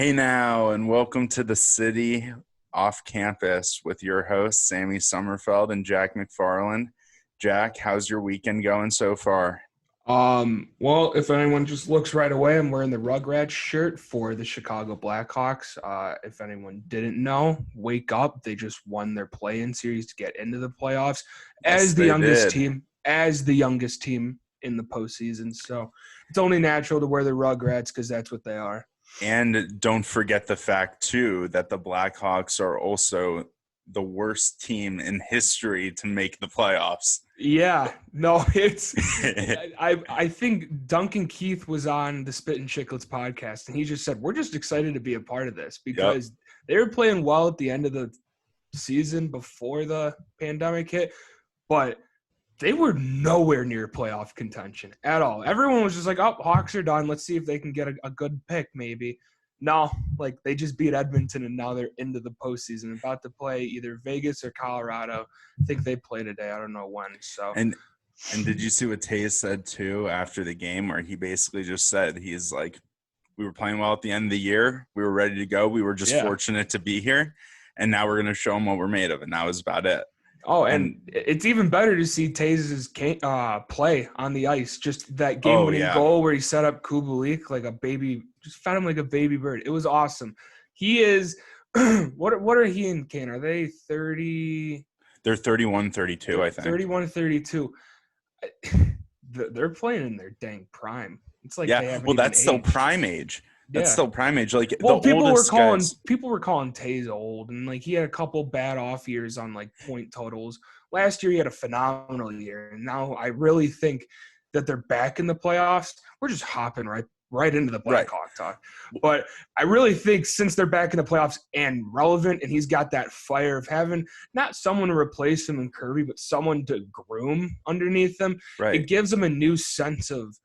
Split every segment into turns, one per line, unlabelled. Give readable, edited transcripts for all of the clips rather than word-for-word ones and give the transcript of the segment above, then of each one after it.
Hey now, and welcome to the City Off Campus with your hosts, Sammy Sommerfeld and Jack McFarland. Jack, how's your weekend going so far?
Well, if anyone just looks right away, I'm wearing the Rugrats shirt for the Chicago Blackhawks. If anyone didn't know, wake up. They just won their play-in series to get into the playoffs
Yes,
as the
they
youngest
did.
team, as the youngest team in the postseason. So it's only natural to wear the Rugrats because that's what they are.
And don't forget the fact, too, that the Blackhawks are also the worst team in history to make the playoffs.
Yeah, no, it's I think Duncan Keith was on the Spit and Chicklets podcast, and he just said we're just excited to be a part of this
Yep.
because they were playing well at the end of the season before the pandemic hit, but they were nowhere near playoff contention at all. Everyone was just like, "Oh, Hawks are done. Let's see if they can get a good pick, maybe." No, like they just beat Edmonton, and now they're into the postseason, about to play either Vegas or Colorado. I think they play today. I don't know when. So,
And and did you see what Tays said, too, after the game, where he basically just said, he's like, we were playing well at the end of the year. We were ready to go. We were just
yeah.
fortunate to be here. And now we're going to show them what we're made of. And that was about it.
Oh, and
And,
it's even better to see Taze's play on the ice. Just that
oh,
game-winning
yeah.
goal where he set up Kubalik like a baby, just fed him like a baby bird. It was awesome. He is what are he and Kane? Are they 30?
They're 31, 32, I think.
31, 32. They're playing in their dang prime. It's like
Yeah.
they haven't
Well,
even
that's still
aged.
prime age. That's
Yeah.
still prime age. Like the
Well,
oldest guys.
people were calling Taze old, and like he had a couple bad off years on like point totals. Last year he had a phenomenal year, and now I really think that they're back in the playoffs. We're just hopping right into the
Right.
Blackhawk talk, but I really think since they're back in the playoffs and relevant, and he's got that fire of having not someone to replace him in Kirby, but someone to groom underneath them,
Right.
it gives him a new sense of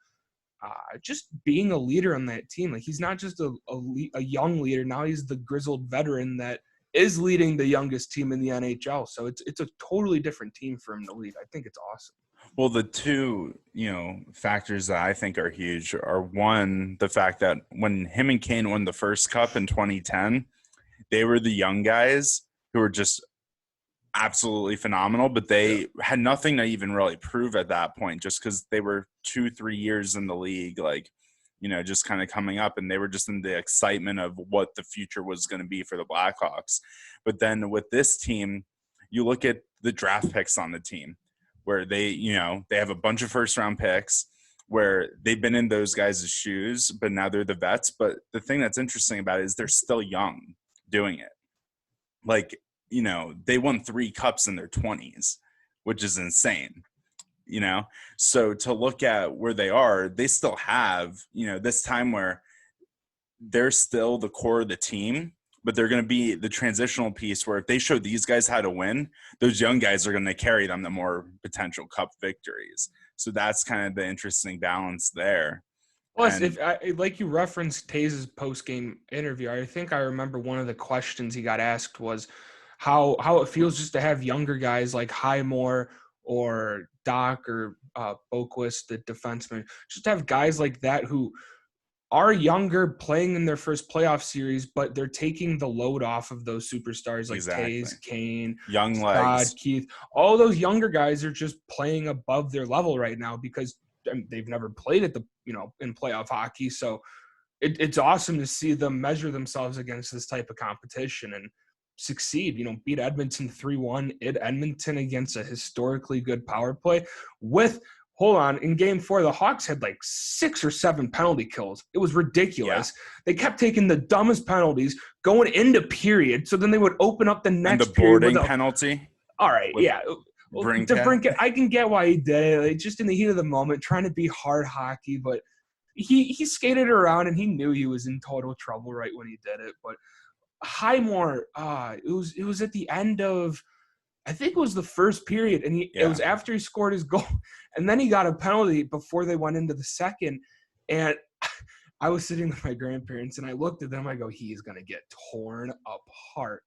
just being a leader on that team. Like he's not just a young leader. Now he's the grizzled veteran that is leading the youngest team in the NHL. So it's a totally different team for him to lead. I think it's awesome.
Well, the two, factors that I think are huge are one, the fact that when him and Kane won the first cup in 2010, they were the young guys who were just absolutely phenomenal, but
Yeah.
they had nothing to even really prove at that point just because they were 2-3 years in the league, like, just kind of coming up, and they were just in the excitement of what the future was going to be for the Blackhawks. But then with this team, you look at the draft picks on the team where they have a bunch of first round picks where they've been in those guys' shoes, but now they're the vets. But the thing that's interesting about it is they're still young doing it. Like, they won 3 cups in their 20s, which is insane, So to look at where they are, they still have, this time where they're still the core of the team, but they're going to be the transitional piece where if they show these guys how to win, those young guys are going to carry them to more potential cup victories. So that's kind of the interesting balance there.
Plus,
And
like you referenced Taze's post game interview, I think I remember one of the questions he got asked was how it feels just to have younger guys like Highmore or Doc or Boquist, the defenseman, just to have guys like that who are younger playing in their first playoff series, but they're taking the load off of those superstars like
exactly.
Taze, Kane,
Young
Todd,
legs.
Keith. All those younger guys are just playing above their level right now because they've never played at the in playoff hockey. So it's awesome to see them measure themselves against this type of competition and succeed. Beat Edmonton 3-1 at Edmonton against a historically good power play with. Hold on. In game 4, the Hawks had like 6 or 7 penalty kills. It was
Yeah.
ridiculous. They kept taking the dumbest penalties going into period. So then they would open up the
And the
next period with
boarding
a,
penalty
all right,
with
yeah. Well,
Brinket.
DeBrincat, I can get why he did it. Like, just in the heat of the moment, trying to be hard hockey, but he skated around and he knew he was in total trouble right when he did it. But Highmore, it was at the end of, I think it was the first period, and it
Yeah.
was after he scored his goal, and then he got a penalty before they went into the second, and I was sitting with my grandparents, and I looked at them, I go, he is going to get torn apart.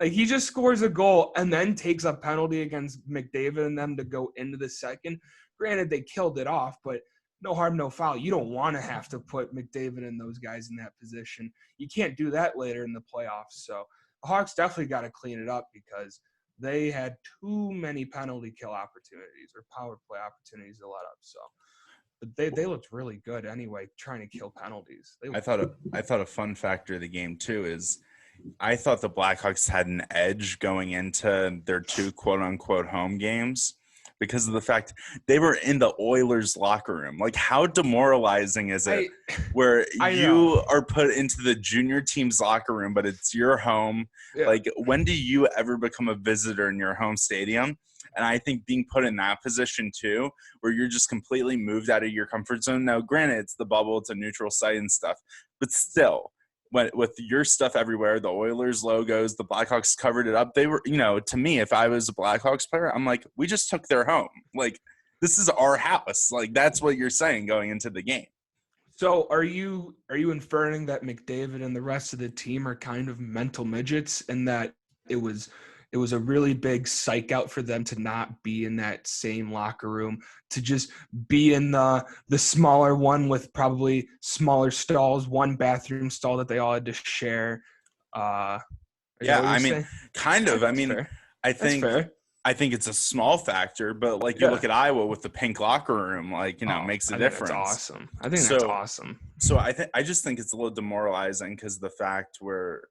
Like, he just scores a goal and then takes a penalty against McDavid and them to go into the second. Granted, they killed it off, but no harm, no foul. You don't want to have to put McDavid and those guys in that position. You can't do that later in the playoffs. So the Hawks definitely got to clean it up because they had too many penalty kill opportunities or power play opportunities to let up. So, but they looked really good anyway, trying to kill penalties.
I thought a fun factor of the game too is I thought the Blackhawks had an edge going into their 2 quote unquote home games because of the fact they were in the Oilers locker room. Like, how demoralizing is it where you are put into the junior team's locker room, but it's your home? Yeah. Like, when do you ever become a visitor in your home stadium? And I think being put in that position too, where you're just completely moved out of your comfort zone. Now, granted, it's the bubble, it's a neutral site and stuff, but still, with your stuff everywhere, the Oilers logos, the Blackhawks covered it up. They were, to me, if I was a Blackhawks player, I'm like, we just took their home. Like, this is our house. Like, that's what you're saying going into the game.
So are you inferring that McDavid and the rest of the team are kind of mental midgets and that it was a really big psych out for them to not be in that same locker room, to just be in the smaller one with probably smaller stalls, one bathroom stall that they all had to share?
Yeah, I mean, kind of. I mean, fair. I think it's a small factor, but like you look at Iowa with the pink locker room, like, makes a difference.
That's awesome. I think that's awesome.
So I just think it's a little demoralizing because of the fact where,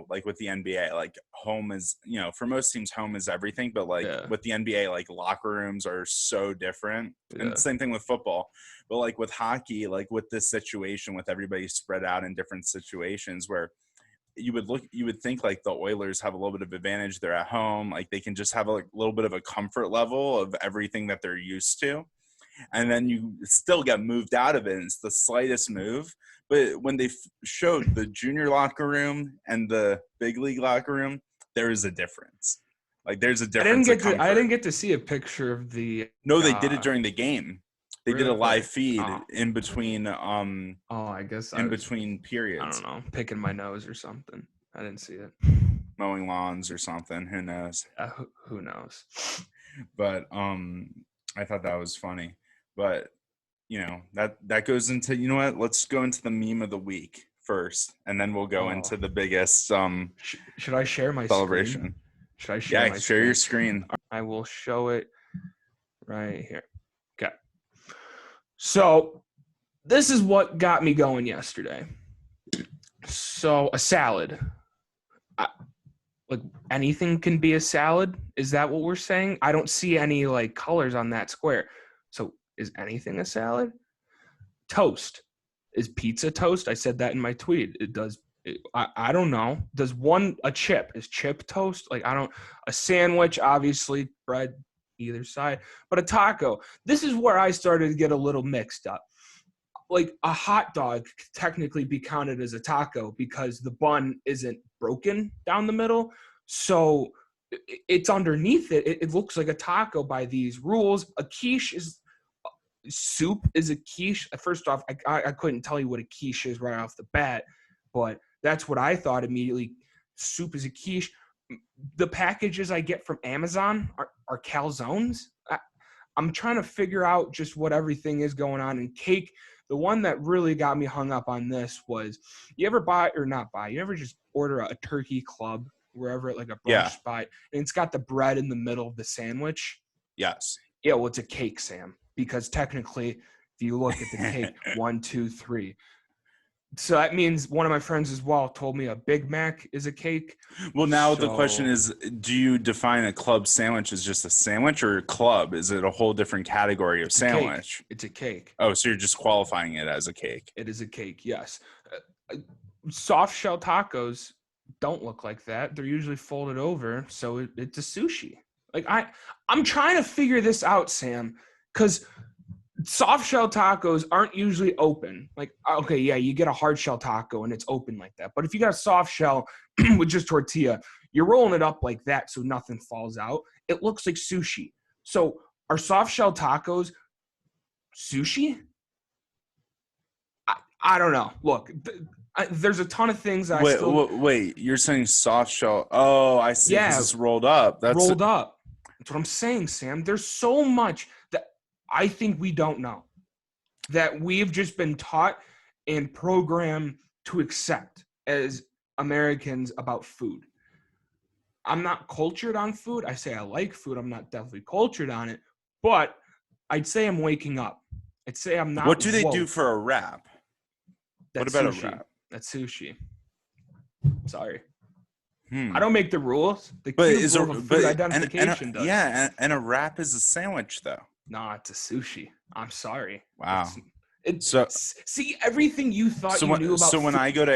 like with the NBA, like home is, for most teams, home is everything. But like with the NBA, like locker rooms are so different. Yeah. And the same thing with football. But like with hockey, like with this situation, with everybody spread out in different situations where you would think like the Oilers have a little bit of advantage. They're at home. Like they can just have a little bit of a comfort level of everything that they're used to. And then you still get moved out of it. And it's the slightest move. But when they showed the junior locker room and the big league locker room, there is a difference. Like there's a difference.
I didn't get to see a picture of the.
No, they did it during the game. They did a live feed in between.
I guess
in between periods.
I don't know, picking my nose or something. I didn't see it.
Mowing lawns or something. Who knows?
Who knows?
But I thought that was funny. But that goes into what? Let's go into the meme of the week first, and then we'll go into the biggest.
Should I share my
celebration?
Screen? Should I share?
Yeah, share your screen.
I will show it right here. Okay. So this is what got me going yesterday. So a salad. Like anything can be a salad? Is that what we're saying? I don't see any like colors on that square. So is anything a salad? Toast. Is pizza toast? I said that in my tweet. I don't know. Does a chip? Is chip toast? Like a sandwich, obviously, bread either side, but a taco. This is where I started to get a little mixed up. Like a hot dog could technically be counted as a taco because the bun isn't broken down the middle. So it's underneath it. It looks like a taco by these rules. A quiche soup is a quiche. First off, I couldn't tell you what a quiche is right off the bat, but that's what I thought immediately. Soup is a quiche. The packages I get from Amazon are calzones. I'm trying to figure out just what everything is going on. And cake, the one that really got me hung up on this was, you ever just order a turkey club wherever at like a brunch spot, and it's got the bread in the middle of the sandwich?
Yes.
Yeah, well, it's a cake, Sam, because technically, if you look at the cake, 1, 2, 3. So that means one of my friends as well told me a Big Mac is a cake.
Well, now the question is, do you define a club sandwich as just a sandwich or a club? Is it a whole different category of sandwich?
It's a cake.
Oh, so you're just qualifying it as a cake.
It is a cake, yes. Soft shell tacos don't look like that. They're usually folded over, so it's a sushi. Like I'm trying to figure this out, Sam, because soft shell tacos aren't usually open. Like, okay, yeah, you get a hard shell taco and it's open like that. But if you got a soft shell with just tortilla, you're rolling it up like that so nothing falls out. It looks like sushi. So are soft shell tacos sushi? I don't know. Look, there's a ton of things.
Wait, you're saying soft shell. Oh, I see. Yeah, it's rolled up. That's
rolled up. That's what I'm saying, Sam. There's so much that I think we don't know. that we've just been taught and programmed to accept as Americans about food. I'm not cultured on food. I say I like food. I'm not definitely cultured on it, but I'd say I'm waking up. I'd say I'm not.
What do they do
woke.
for a wrap?
That's
What about
sushi.
a wrap?
That's sushi. Sorry.
Hmm.
I don't make the rules. The
But
cube
is
rule
a,
of
but
food
and
identification does.
yeah, and a wrap is a sandwich though.
Nah, it's a sushi. I'm sorry.
Wow.
So see everything you thought you knew about.
So when
food.
I go to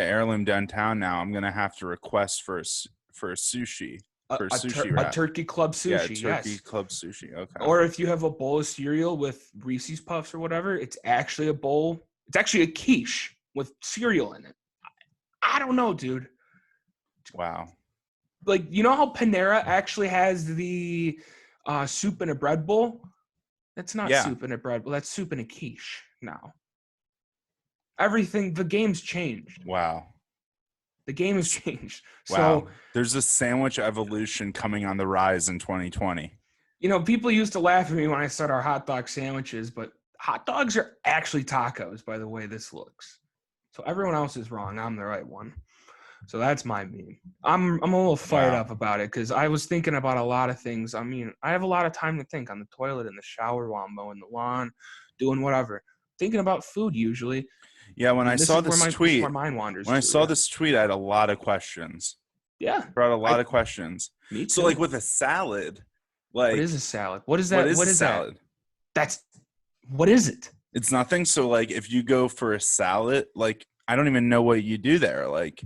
Heirloom downtown now, I'm gonna have to request for a sushi. For sushi wrap.
A turkey club sushi,
Yeah, turkey
yes.
club sushi. Okay.
Or if you have a bowl of cereal with Reese's Puffs or whatever, it's actually a bowl. It's actually a quiche with cereal in it. I don't know, dude.
Wow.
Like, you know how Panera actually has the soup in a bread bowl? That's not soup in a bread bowl. That's soup in a quiche now. The game's changed.
Wow.
The game has changed.
Wow.
So
there's a sandwich evolution coming on the rise in 2020.
You know, people used to laugh at me when I said our hot dog sandwiches, but hot dogs are actually tacos by the way this looks. So everyone else is wrong. I'm the right one. So that's my meme. I'm a little fired up about it because I was thinking about a lot of things. I mean, I have a lot of time to think on the toilet, in the shower, while I'm mowing the lawn, doing whatever. Thinking about food usually.
Yeah, when I saw this tweet,
where mine wanders.
When I saw this tweet, I had a lot of questions.
Yeah.
Brought a lot of questions.
Me too.
So like with a salad, like
what is a salad? What is that?
What is salad?
What is it?
It's nothing. So like if you go for a salad, like I don't even know what you do there. Like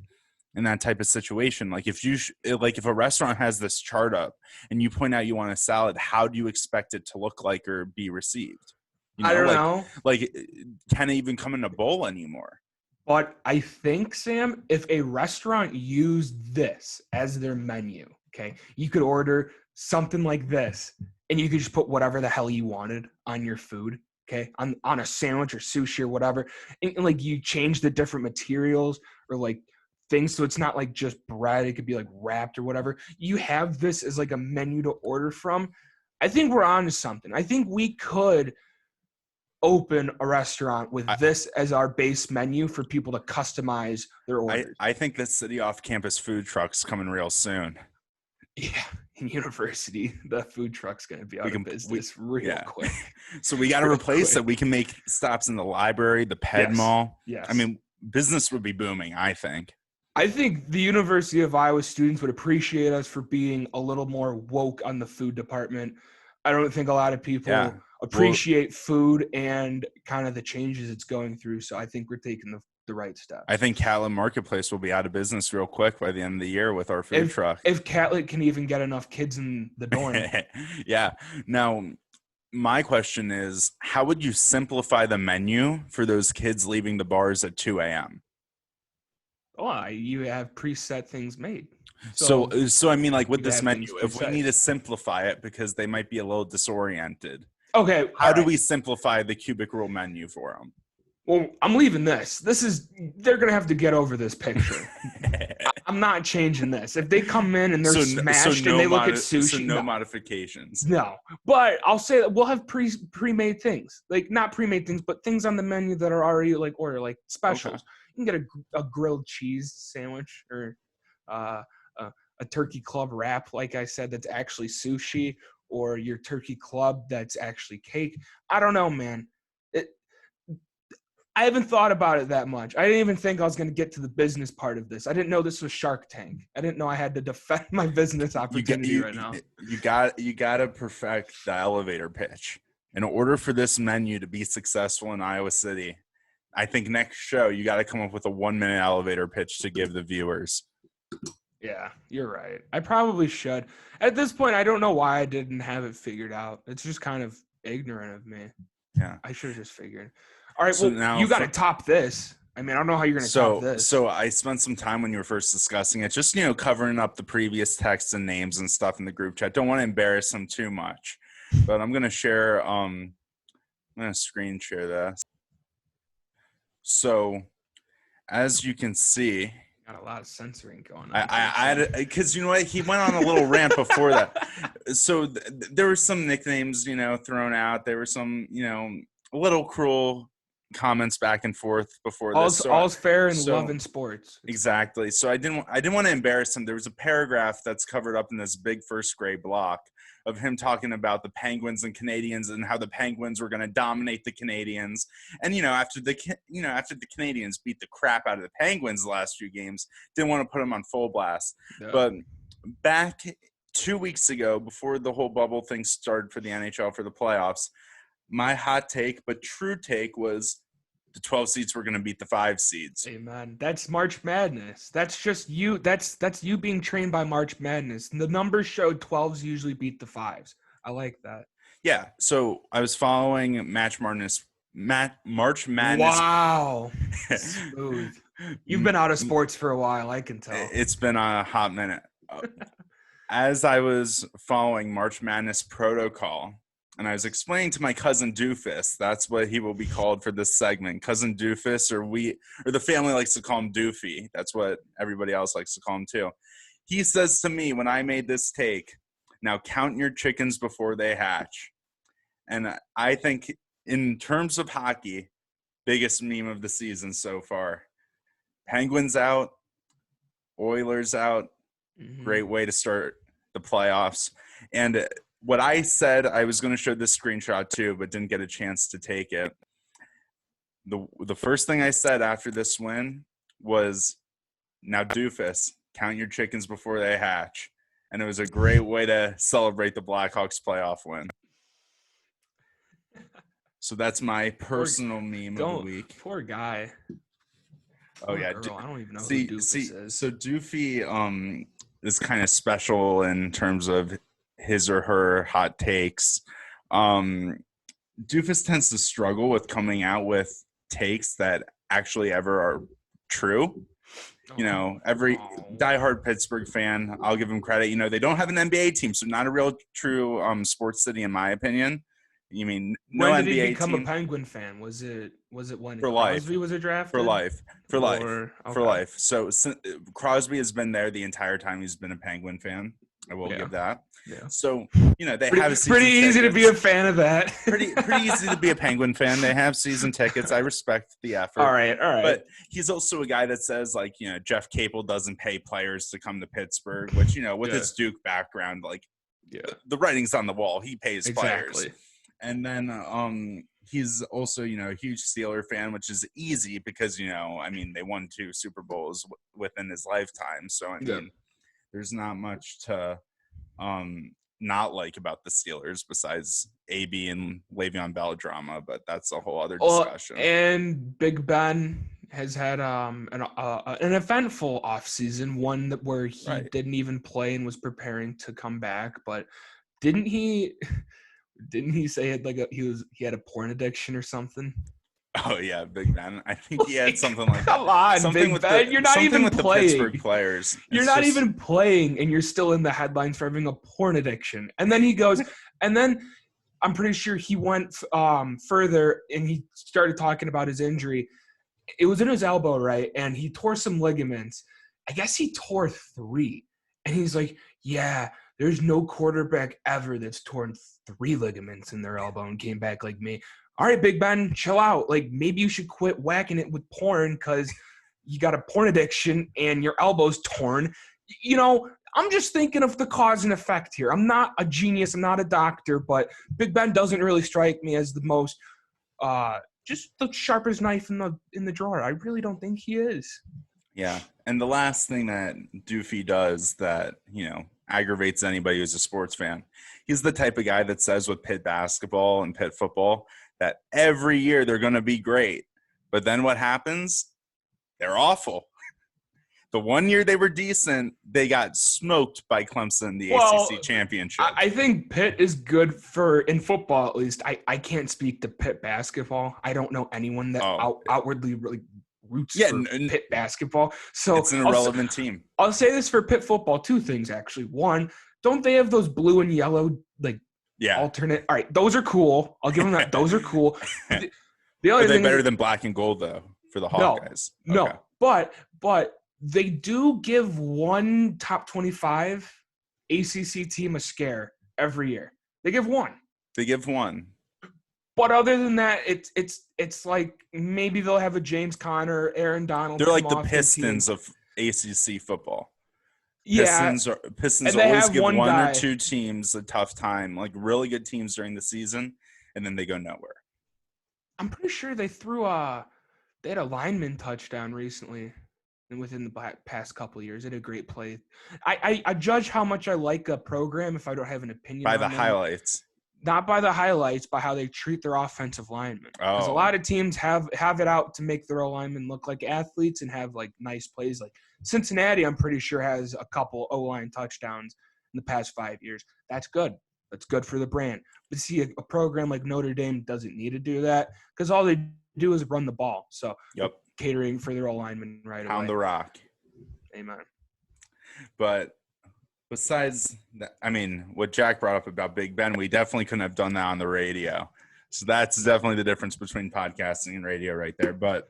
in that type of situation, like if if a restaurant has this chart up and you point out you want a salad, how do you expect it to look like or be received?
I don't know.
Like, can it even come in a bowl anymore?
But I think, Sam, if a restaurant used this as their menu, okay, you could order something like this, and you could just put whatever the hell you wanted on your food, okay, on a sandwich or sushi or whatever, and like you change the different materials or like things, so it's not like just bread. It could be like wrapped or whatever. You have this as like a menu to order from. I think we're on to something. I think we could open a restaurant with this as our base menu for people to customize their orders.
I think the city off-campus food truck's coming real soon.
Yeah, in university, the food truck's going to be out of business real quick.
So we got to replace it. We can make stops in the library, the Ped Mall.
Yes.
I mean, business would be booming, I think.
I think the University of Iowa students would appreciate us for being a little more woke on the food department. I don't think a lot of people appreciate food and kind of the changes it's going through. So I think we're taking the right step.
I think Catlett Marketplace will be out of business real quick by the end of the year with our food truck.
If Catlett can even get enough kids in the dorm.
Yeah. Now, my question is, how would you simplify the menu for those kids leaving the bars at 2 a.m.?
Oh, you have preset things made.
So I mean, like with this menu, if we need to simplify it because they might be a little disoriented.
Okay.
How do we simplify the cubic rule menu for them?
Well, I'm leaving this. They're going to have to get over this picture. I'm not changing this. If they come in and they're smashed and they look at sushi.
No modifications.
No. But I'll say that we'll have pre-made things. Like not pre-made things, but things on the menu that are already like order, like specials. Okay. You can get a grilled cheese sandwich or a turkey club wrap, like I said, that's actually sushi, or your turkey club that's actually cake. I don't know, man. I haven't thought about it that much. I didn't even think I was going to get to the business part of this. I didn't know this was Shark Tank. I didn't know I had to defend my business opportunity right now.
You got to perfect the elevator pitch. In order for this menu to be successful in Iowa City, I think next show you got to come up with a 1-minute elevator pitch to give the viewers.
Yeah, you're right. I probably should. At this point, I don't know why I didn't have it figured out. It's just kind of ignorant of me.
Yeah.
I should have just figured. All right, so well, now you got to top this. I mean, I don't know how you're going to top this.
So I spent some time when you were first discussing it, just, covering up the previous texts and names and stuff in the group chat. Don't want to embarrass them too much, but I'm going to share, I'm going to screen share this. So as you can see,
got a lot of censoring going on.
I because you know what, he went on a little rant before that. So there were some nicknames, thrown out. There were some, little cruel comments back and forth before this.
All's fair in
so-
love and sports.
Exactly. So I didn't want to embarrass him. There was a paragraph that's covered up in this big first grade block of him talking about the Penguins and Canadians and how the Penguins were going to dominate the Canadians. And after the Canadians beat the crap out of the Penguins the last few games, didn't want to put them on full blast.
Yeah.
But back 2 weeks ago, before the whole bubble thing started for the NHL for the playoffs, my hot take, but true take, was the 12 seeds were going to beat the 5 seeds.
Amen. That's March Madness. That's just you. That's you being trained by March Madness. The numbers showed 12s usually beat the 5s. I like that.
Yeah. So I was following March Madness.
Wow. Smooth. You've been out of sports for a while, I can tell.
It's been a hot minute. As I was following March Madness protocol, and I was explaining to my cousin Doofus, that's what he will be called for this segment, Cousin Doofus, or the family likes to call him Doofy. That's what everybody else likes to call him too. He says to me when I made this take, now count your chickens before they hatch. And I think in terms of hockey, biggest meme of the season so far. Penguins out, Oilers out. Great way to start the playoffs. And what I said, I was going to show this screenshot too, but didn't get a chance to take it. The first thing I said after this win was, now Doofus, count your chickens before they hatch. And it was a great way to celebrate the Blackhawks playoff win. So that's my personal meme of the week.
Poor guy.
Oh, yeah.
Girl, I don't even know who Doofus is.
So Doofy is kind of special in terms of his or her hot takes. Doofus tends to struggle with coming out with takes that actually ever are true. Every diehard Pittsburgh fan, I'll give them credit. They don't have an NBA team, so not a real true sports city in my opinion. You mean no
when did
NBA
he become
team?
A Penguin fan? Was it when
For life.
Crosby was drafted?
For life.
Okay.
For life. So Crosby has been there the entire time he's been a Penguin fan. I will give that.
Yeah.
So, they have a season
pretty easy
tickets.
to be a fan of that.
pretty easy to be a Penguin fan. They have season tickets. I respect the effort.
All right.
But he's also a guy that says, Jeff Capel doesn't pay players to come to Pittsburgh, which, with his Duke background, the writing's on the wall. He pays players. And then he's also, a huge Steeler fan, which is easy because, they won 2 Super Bowls within his lifetime. So, there's not much to not like about the Steelers besides AB and Le'Veon Bell drama, but that's a whole other discussion.
And Big Ben has had an eventful offseason, one where he didn't even play and was preparing to come back. But didn't he say it he had a porn addiction or something?
Oh yeah, Big Ben. I think he had something like that.
Come on,
something
Big Ben. You're not even
with
playing.
The Pittsburgh players.
You're not even playing, and you're still in the headlines for having a porn addiction. And then he goes, and then I'm pretty sure he went further, and he started talking about his injury. It was in his elbow, right? And he tore some ligaments. I guess he tore 3. And he's like, yeah, there's no quarterback ever that's torn 3 ligaments in their elbow and came back like me. All right, Big Ben, chill out. Maybe you should quit whacking it with porn because you got a porn addiction and your elbow's torn. I'm just thinking of the cause and effect here. I'm not a genius. I'm not a doctor, but Big Ben doesn't really strike me as the most just the sharpest knife in the drawer. I really don't think he is.
Yeah, and the last thing that Doofy does that, aggravates anybody who's a sports fan, he's the type of guy that says with Pitt basketball and Pitt football that every year they're going to be great. But then what happens? They're awful. The one year they were decent, they got smoked by Clemson, the ACC championship.
I think Pitt is good in football, at least. I can't speak to Pitt basketball. I don't know anyone that outwardly really roots for Pitt basketball. So
it's an irrelevant team.
I'll say this for Pitt football, 2 things, actually. One, don't they have those blue and yellow, alternate? All right, those are cool. I'll give them that. Those are cool. The other
are they
thing
better than black and gold, though, for the Hawkeyes?
No, but they do give one top 25 ACC team a scare every year. They give one. But other than that, it's like maybe they'll have a James Conner, Aaron Donald.
They're
come
like the
off their team.
Pistons of ACC football.
Yeah,
Pistons
and they
always
have
give
one
one or
guy.
two teams a tough time, like really good teams during the season, and then they go nowhere.
I'm pretty sure they had a lineman touchdown recently, and within the past couple of years, they had a great play. I judge how much I like a program if I don't have an opinion
By
on
the
them.
highlights.
Not by the highlights, by how they treat their offensive linemen. Because a
Oh.
lot of teams have it out to make their O-linemen look like athletes and have like nice plays. Like Cincinnati, I'm pretty sure has a couple O-line touchdowns in the past 5 years. That's good. That's good for the brand. But see, a program like Notre Dame doesn't need to do that because all they do is run the ball. So
Yep.
catering for their O-linemen right
Pound
away.
the rock.
Amen.
But besides that, I mean, what Jack brought up about Big Ben, we definitely couldn't have done that on the radio. So that's definitely the difference between podcasting and radio right there. But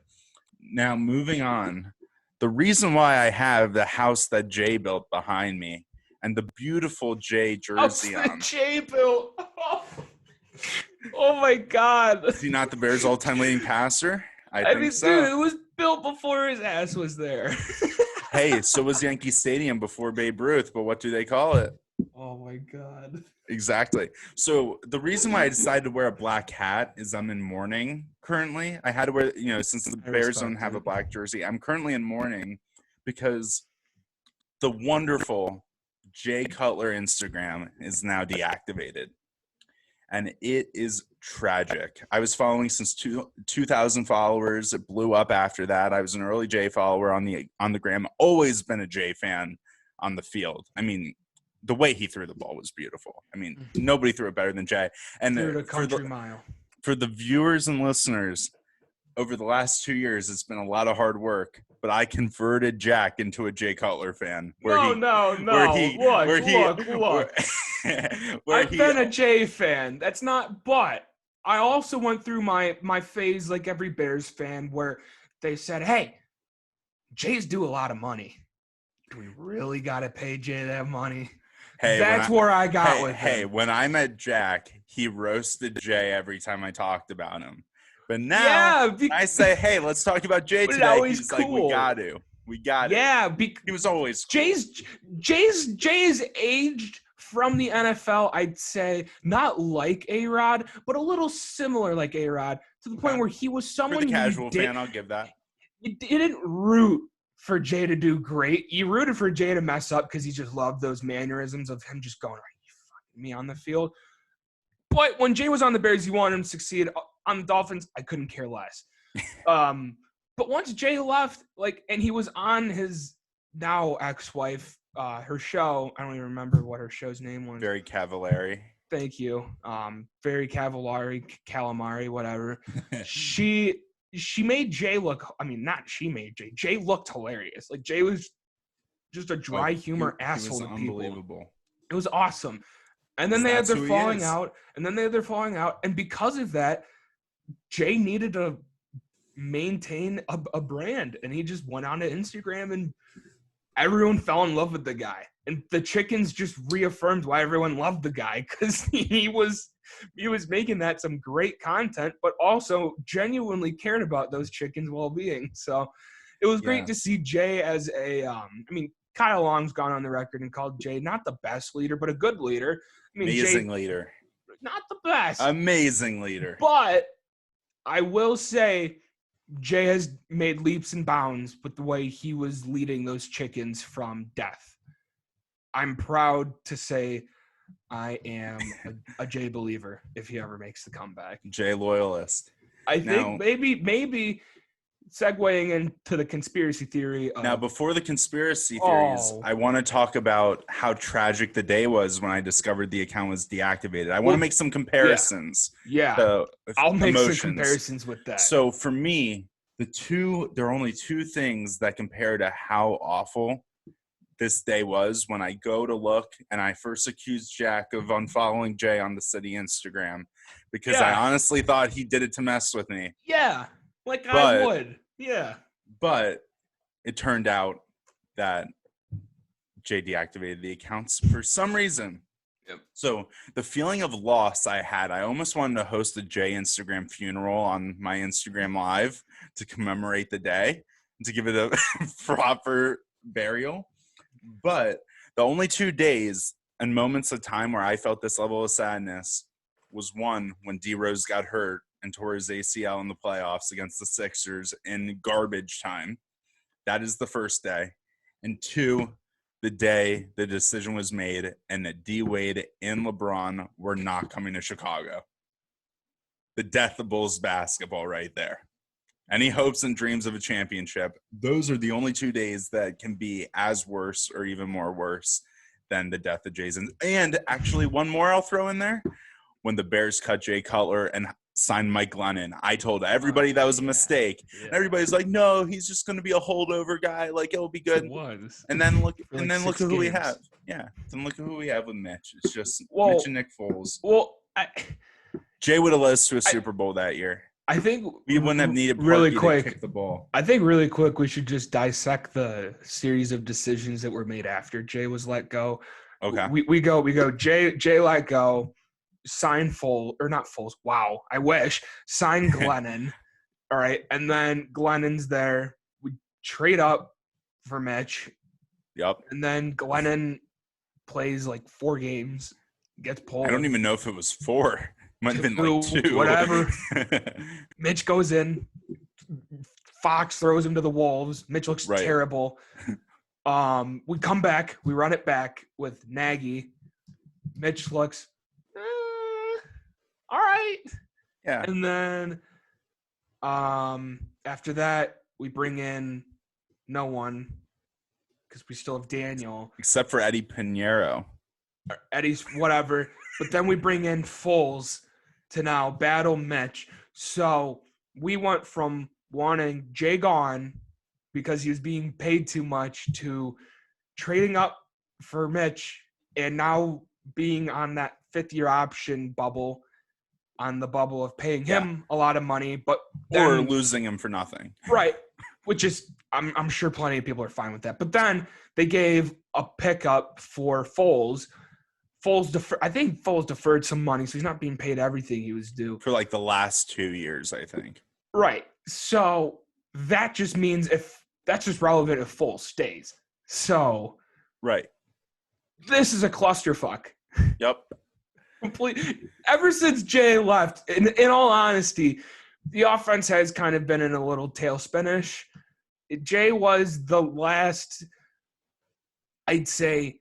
now moving on, the reason why I have the house that Jay built behind me and the beautiful Jay jersey on.
Jay built. Oh my God.
Is he not the Bears' all-time leading passer? I think
mean,
so.
dude, it was built before his ass was there.
Hey, so was Yankee Stadium before Babe Ruth, but what do they call it?
Oh my God.
Exactly. So the reason why I decided to wear a black hat is I'm in mourning currently. I had to wear, since the Bears don't have a black jersey, I'm currently in mourning because the wonderful Jay Cutler Instagram is now deactivated. And it is tragic. I was following since 2,000 followers. It blew up after that. I was an early Jay follower on the gram. Always been a Jay fan on the field. I mean, the way he threw the ball was beautiful. I mean, nobody threw it better than Jay. And
threw it a country mile.
For the viewers and listeners, over the last 2 years, it's been a lot of hard work. But I converted Jack into a Jay Cutler fan.
No. Look. I've been a Jay fan. That's not. But I also went through my phase, like every Bears fan, where they said, "Hey, Jay's due a lot of money. Do we really got to pay Jay that money?"
Hey,
that's where I got with him.
Hey, when I met Jack, he roasted Jay every time I talked about him. But now I say, hey, let's talk about Jay today. He's cool. Like, we got to.
Yeah,
he was always cool.
Jay's aged from the NFL, I'd say, not like A-Rod, but a little similar like A-Rod, to the point where he was someone
for the casual fan, I'll give that.
You didn't root for Jay to do great. You rooted for Jay to mess up because he just loved those mannerisms of him just going, "Are you fucking me on the field?" But when Jay was on the Bears, you wanted him to succeed. On the Dolphins, I couldn't care less. But once Jay left, and he was on his now ex-wife, her show. I don't even remember what her show's name was.
Very Cavallari.
Thank you. Very Cavallari, Calamari, whatever. She made Jay look. I mean, not she made Jay. Jay looked hilarious. Like Jay was just a dry humor asshole to people.
Unbelievable.
It was awesome. And then they had their falling out. And because of that, Jay needed to maintain a brand. And he just went on to Instagram and everyone fell in love with the guy. And the chickens just reaffirmed why everyone loved the guy, because he was making that some great content, but also genuinely cared about those chickens' well-being. So it was great to see Jay as Kyle Long's gone on the record and called Jay not the best leader, but a good leader.
Amazing leader.
Not the best.
Amazing leader.
But I will say Jay has made leaps and bounds with the way he was leading those chickens from death. I'm proud to say I am a Jay believer if he ever makes the comeback.
Jay loyalist.
I think maybe segueing into the conspiracy theory.
Now, before the conspiracy theories, I want to talk about how tragic the day was when I discovered the account was deactivated. I want to make some comparisons.
Yeah. I'll make some comparisons with that.
So for me, there are only two things that compare to how awful this day was when I go to look and I first accused Jack of unfollowing Jay on the city Instagram because I honestly thought he did it to mess with me.
Yeah. I would. Yeah.
But it turned out that Jay deactivated the accounts for some reason.
Yep.
So the feeling of loss I had, I almost wanted to host a Jay Instagram funeral on my Instagram Live to commemorate the day, to give it a proper burial. But the only 2 days and moments of time where I felt this level of sadness was one, when D Rose got hurt and tore his ACL in the playoffs against the Sixers in garbage time. That is the first day. And two, the day the decision was made and that D Wade and LeBron were not coming to Chicago. The death of Bulls basketball right there. Any hopes and dreams of a championship, those are the only 2 days that can be as worse or even more worse than the death of Jason. And actually, one more I'll throw in there. When the Bears cut Jay Cutler and signed Mike Glennon, I told everybody that was a mistake.
Yeah.
And everybody's like, no, he's just going to be a holdover guy. Like, it'll be good.
It was.
And then look,
For like
and then look
6
at who we
games.
have. Yeah, then look at who we have with Mitch. It's just
Well-
Mitch and Nick Foles.
Well,
Jay would have led us to a Super Bowl that year.
I think
We wouldn't have needed
really
Parkey to
quick.
kick the ball.
I think really quick we should just dissect the series of decisions that were made after Jay was let go.
Okay.
We go. Jay let go. Sign Foles or not Foles. Wow, I wish. Sign Glennon. All right, and then Glennon's there. We trade up for Mitch,
Yep.
and then Glennon plays like 4 games, gets pulled.
I don't even know if it was 4. Might have been like 2.
Whatever. Mitch goes in. Fox throws him to the Wolves. Mitch looks
Right.
terrible. We come back. We run it back with Nagy. Mitch looks, all right.
Yeah.
And then after that, we bring in no one because we still have Daniel.
Except for Eddie Pinheiro.
Eddie's whatever. But then we bring in Foles to now battle Mitch. So we went from wanting Jay gone because he was being paid too much to trading up for Mitch and now being on that 5th-year option bubble, on the bubble of paying him a lot of money, but
Or
then,
losing him for nothing.
right, which is I'm sure plenty of people are fine with that. But then they gave a pickup for Foles. I think Foles deferred some money, so he's not being paid everything he was due.
For like the last 2 years, I think.
Right. So that just means that's just relevant if Foles stays. So
Right.
this is a clusterfuck.
Yep.
Ever since Jay left, in all honesty, the offense has kind of been in a little tailspinish. Jay was the last, I'd say,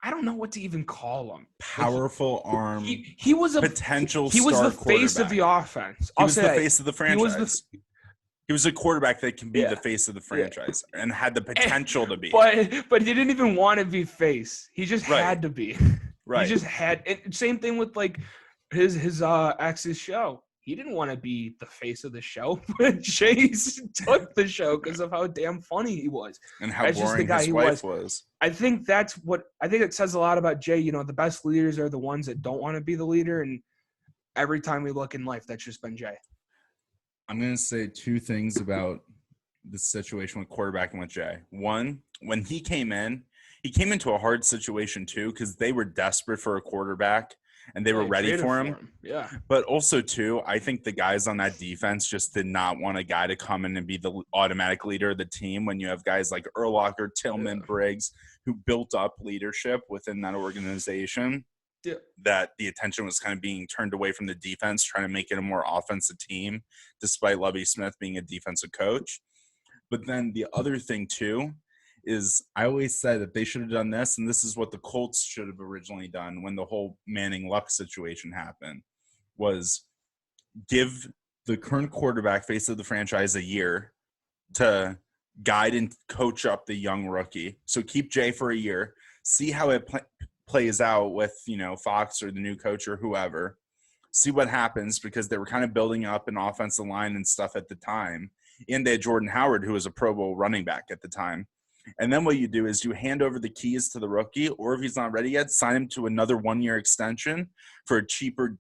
I don't know what to even call him.
Powerful arm.
He was
Potential
he was
star
the face of the
quarterback.
offense.
He
I'll
was
say
the
that.
face of the franchise. He was a quarterback that can be
Yeah.
the face of the franchise and had the potential to be.
But he didn't even want to be face. He just
Right.
had to be.
Right.
He just had. Same thing with like his ex's show. He didn't want to be the face of the show, but Chase took the show because of how damn funny he was.
And how
That's just the
boring
guy
his
he
wife was.
I think it says a lot about Jay. You know, the best leaders are the ones that don't want to be the leader. And every time we look in life, that's just been Jay.
I'm going to say 2 things about the situation with quarterbacking with Jay. One, when he came into a hard situation too because they were desperate for a quarterback and they were ready
traded
for him.
Yeah.
But also, too, I think the guys on that defense just did not want a guy to come in and be the automatic leader of the team when you have guys like Urlacher, Tillman, Briggs, who built up leadership within that organization.
Yeah.
That the attention was kind of being turned away from the defense, trying to make it a more offensive team, despite Lovie Smith being a defensive coach. But then the other thing, too, is I always said that they should have done this, and this is what the Colts should have originally done when the whole Manning Luck situation happened, was give the current quarterback, face of the franchise, a year to guide and coach up the young rookie. So keep Jay for a year, see how it plays out with, Fox or the new coach or whoever, see what happens because they were kind of building up an offensive line and stuff at the time. And they had Jordan Howard, who was a Pro Bowl running back at the time. And then what you do is you hand over the keys to the rookie, or if he's not ready yet, sign him to another 1-year extension for a cheaper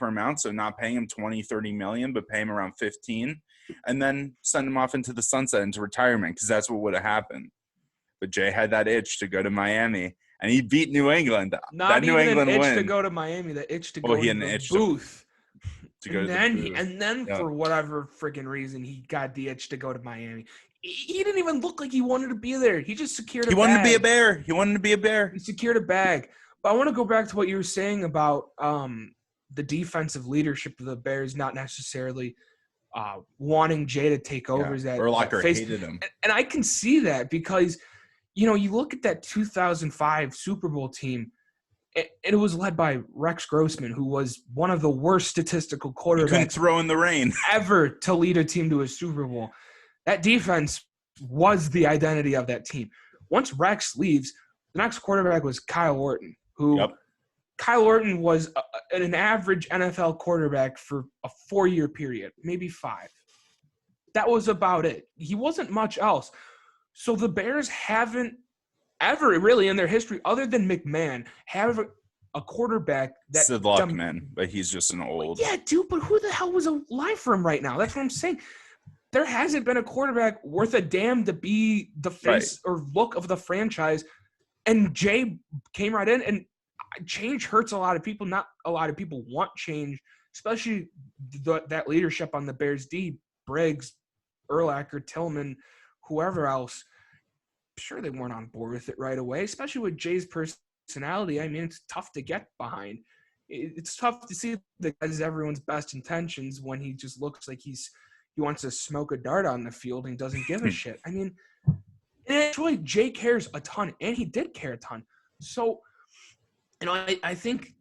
amount. So not paying him 20, 30 million, but pay him around 15, and then send him off into the sunset, into retirement, because that's what would have happened. But Jay had that itch to go to Miami, and he beat New England.
Not
that New
even
England
an itch to
win.
go to Miami. The itch to
Oh,
go
he
to
had an
the
itch
booth.
to go to the booth.
And then
Yep.
for whatever freaking reason, he got the itch to go to Miami. He didn't even look like he wanted to be there. He just secured a bag.
He wanted to be a Bear. He wanted to be a Bear.
He secured a bag. But I want to go back to what you were saying about the defensive leadership of the Bears not necessarily wanting Jay to take over.
Yeah. Urlacher hated him.
And I can see that because, you look at that 2005 Super Bowl team, and it was led by Rex Grossman, who was one of the worst statistical quarterbacks.
He couldn't throw in the rain.
Ever to lead a team to a Super Bowl. That defense was the identity of that team. Once Rex leaves, the next quarterback was Kyle Orton, who Kyle Orton was an average NFL quarterback for a 4-year period, maybe 5. That was about it. He wasn't much else. So the Bears haven't ever really in their history, other than McMahon, have a quarterback that
Sid Luckman, but he's just an old.
Yeah, dude, but who the hell was alive for him right now? That's what I'm saying. There hasn't been a quarterback worth a damn to be the face or look of the franchise. And Jay came right in, and change hurts a lot of people. Not a lot of people want change, especially that leadership on the Bears D, Briggs, Urlacher, Tillman, whoever else. Sure, they weren't on board with it right away, especially with Jay's personality. I mean, it's tough to get behind. It's tough to see the guy's everyone's best intentions when he just looks like he wants to smoke a dart on the field and doesn't give a shit. I mean, and actually, Jay cares a ton, and he did care a ton. So, I think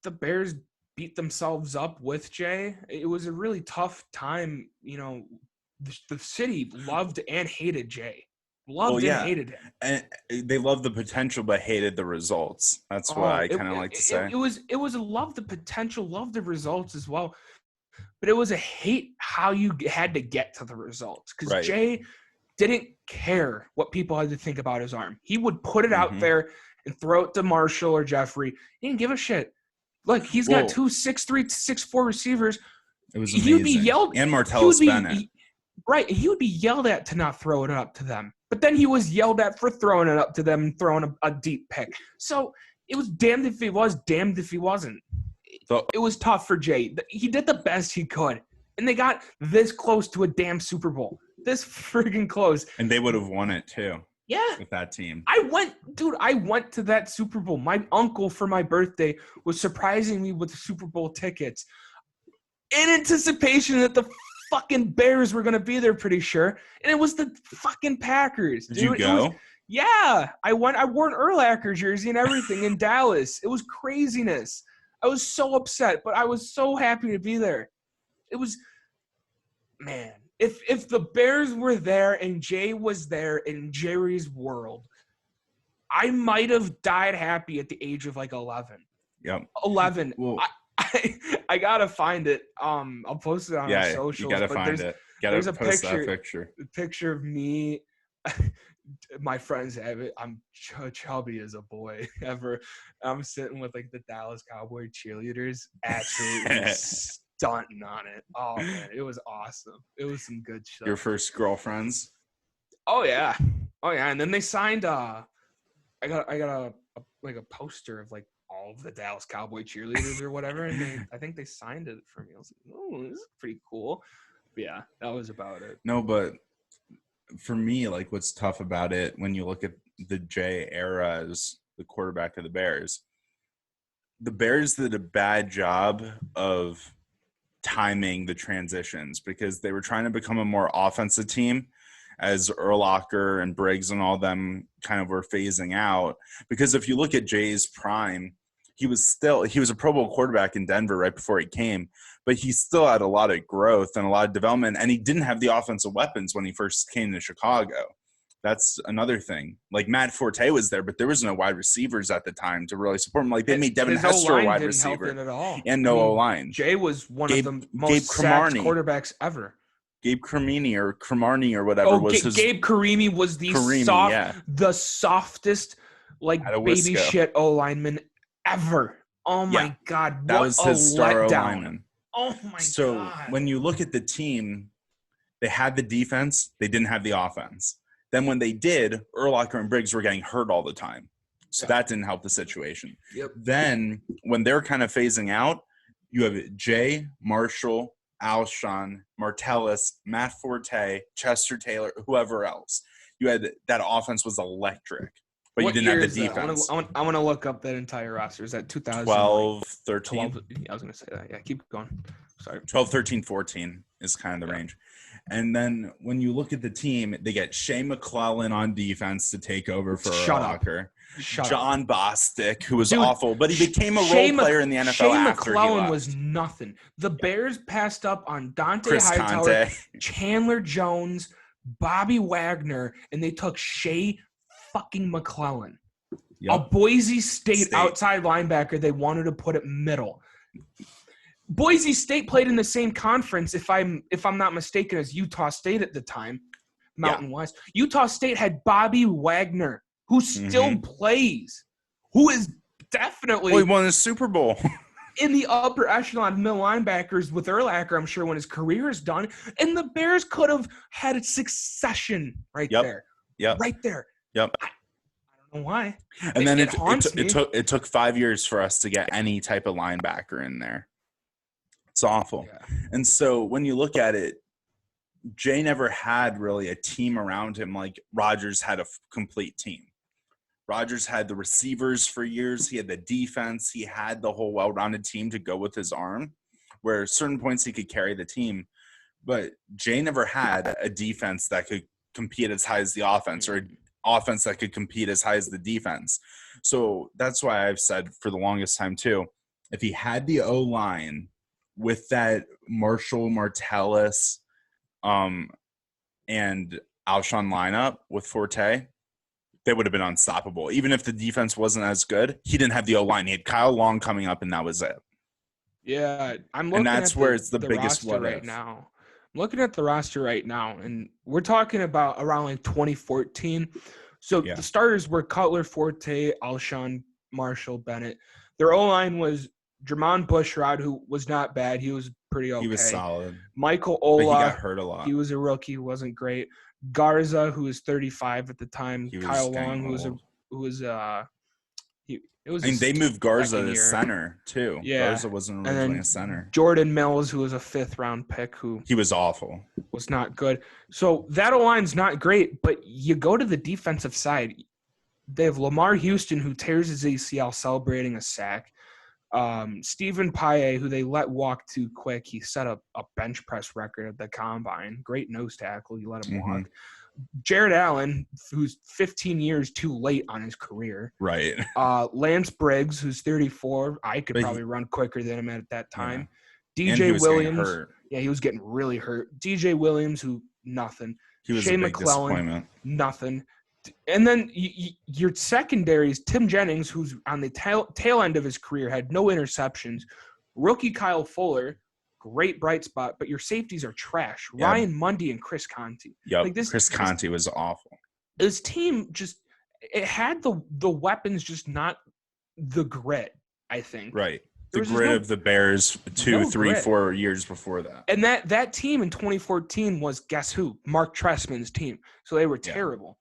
the Bears beat themselves up with Jay. It was a really tough time. The city loved and hated Jay. And hated him.
And they loved the potential but hated the results. That's what I kind of like to say.
It was a love the potential, love the results as well. But it was a hate how you had to get to the results. Because Jay didn't care what people had to think about his arm. He would put it out there and throw it to Marshall or Jeffrey. He didn't give a shit. Look, he's got 2 6'3", 6'4" receivers.
It was amazing.
He would be yelled
and Martellus Bennett.
He would be yelled at to not throw it up to them. But then he was yelled at for throwing it up to them and throwing a deep pick. So it was damned if he was, damned if he wasn't. It was tough for Jay. He did the best he could. And they got this close to a damn Super Bowl. This friggin' close.
And they would have won it too.
Yeah.
With that team.
I went to that Super Bowl. My uncle for my birthday was surprising me with Super Bowl tickets in anticipation that the fucking Bears were going to be there, pretty sure. And it was the fucking Packers.
Did you go?
Yeah. I went. I wore an Urlacher jersey and everything in Dallas. It was craziness. I was so upset, but I was so happy to be there. It was – man, if the Bears were there and Jay was there in Jerry's world, I might have died happy at the age of like 11.
Yep.
11.
Well,
I gotta find it. I'll post it on our socials.
You gotta find it.
There's a
picture.
A picture of me. My friends have it. I'm chubby as a boy ever. I'm sitting with like the Dallas Cowboy cheerleaders, absolutely stunting on it. Oh man, it was awesome. It was some good shit.
Your first girlfriends?
Oh yeah. And then they signed. I got a poster of like all of the Dallas Cowboy cheerleaders or whatever, and I think they signed it for me. I was like, oh, this is pretty cool. But yeah, that was about it.
No, but for me, like what's tough about it when you look at the Jay era as the quarterback of the Bears did a bad job of timing the transitions because they were trying to become a more offensive team as Urlacher and Briggs and all them kind of were phasing out. Because if you look at Jay's prime, he was a Pro Bowl quarterback in Denver right before he came, but he still had a lot of growth and a lot of development, and he didn't have the offensive weapons when he first came to Chicago. That's another thing. Like Matt Forte was there, but there was no wide receivers at the time to really support him. Like they made Devin Hester a wide receiver
at all.
And no O-line.
Jay was one of the most sacked quarterbacks ever.
Gabe Cremini or whatever was his.
Gabe Carimi was the softest, like baby shit O-lineman ever. Oh my God.
That was his star
O-lineman. Oh my God.
So when you look at the team, they had the defense, they didn't have the offense. Then when they did, Urlacher and Briggs were getting hurt all the time. So that didn't help the situation.
Yep.
Then when they're kind of phasing out, you have Jay, Marshall, Alshon, Martellus, Matt Forte, Chester Taylor, whoever else. You had that offense was electric, but you didn't have the defense.
I want to look up that entire roster. Is that 2000?
12, 13?
12, I was going to say that. Yeah, keep going. Sorry.
12, 13, 14 is kind of the range. And then when you look at the team, they get Shea McClellan on defense to take over for Walker. John Bostic, who was awful, but he became a role player in the NFL
Shea
after
McClellan
he left.
was nothing. The Bears passed up on Dante
Chris
Hightower,
Conte.
Chandler Jones, Bobby Wagner, and they took Shea fucking McClellan.
Yep.
A Boise State outside linebacker they wanted to put at middle. Boise State played in the same conference, if I'm not mistaken, as Utah State at the time, Mountain West. Utah State had Bobby Wagner, who still plays, who is definitely
he won a Super Bowl.
in the upper echelon of middle linebackers with Urlacher, I'm sure, when his career is done. And the Bears could have had a succession there.
Yep.
Right there.
Yep.
I don't know why.
And then
it
took 5 years for us to get any type of linebacker in there. It's awful.
Yeah.
And so when you look at it, Jay never had really a team around him like Rodgers had a complete team. Rodgers had the receivers for years. He had the defense. He had the whole well-rounded team to go with his arm, where certain points he could carry the team. But Jay never had a defense that could compete as high as the offense, or an offense that could compete as high as the defense. So that's why I've said for the longest time too, if he had the O-line with that Marshall, Martellus, and Alshon lineup with Forte, they would have been unstoppable. Even if the defense wasn't as good, he didn't have the O-line. He had Kyle Long coming up, and that was it.
Yeah, I'm looking
and that's
at
where it's the biggest
roster
what
right
if.
now. I'm looking at the roster right now, and we're talking about around like 2014. So the starters were Cutler, Forte, Alshon, Marshall, Bennett. Their O-line was Jermon Bushrod, who was not bad. He was pretty okay.
He was solid.
Michael
But he
Ola,
got hurt a lot.
he was a rookie, wasn't great. Garza, who was 35 at the time.
He was
Kyle
getting
Long,
they moved Garza
second
to
year.
center too.
Yeah.
Garza wasn't
And
originally
then
a center.
Jordan Mills, who was a 5th-round pick, who
He was awful.
was not good. So that O-line's not great, but you go to the defensive side. They have Lamar Houston, who tears his ACL celebrating a sack. Stephen Paye, who they let walk too quick. He set up a bench press record at the combine. Great nose tackle. You let him walk. Jared Allen, who's 15 years too late on his career.
Right.
Lance Briggs, who's 34. I could
But
probably run quicker than him at that time.
And he
DJ
was getting
Williams.
hurt.
Yeah, he was getting really hurt. DJ Williams, who nothing.
He was
Shea
a big
McClellan,
disappointment.
nothing. And then your secondary is Tim Jennings, who's on the tail end of his career, had no interceptions. Rookie Kyle Fuller, great bright spot, but your safeties are trash.
Yeah.
Ryan Mundy and Chris Conte.
Yep. Chris Conte was awful.
This team it had the weapons, just not the grit, I think.
Right.
There
The
was
grit of the Bears 2, 3,
grit.
4 years before that.
And that team in 2014 was, guess who? Mark Trestman's team. So they were terrible.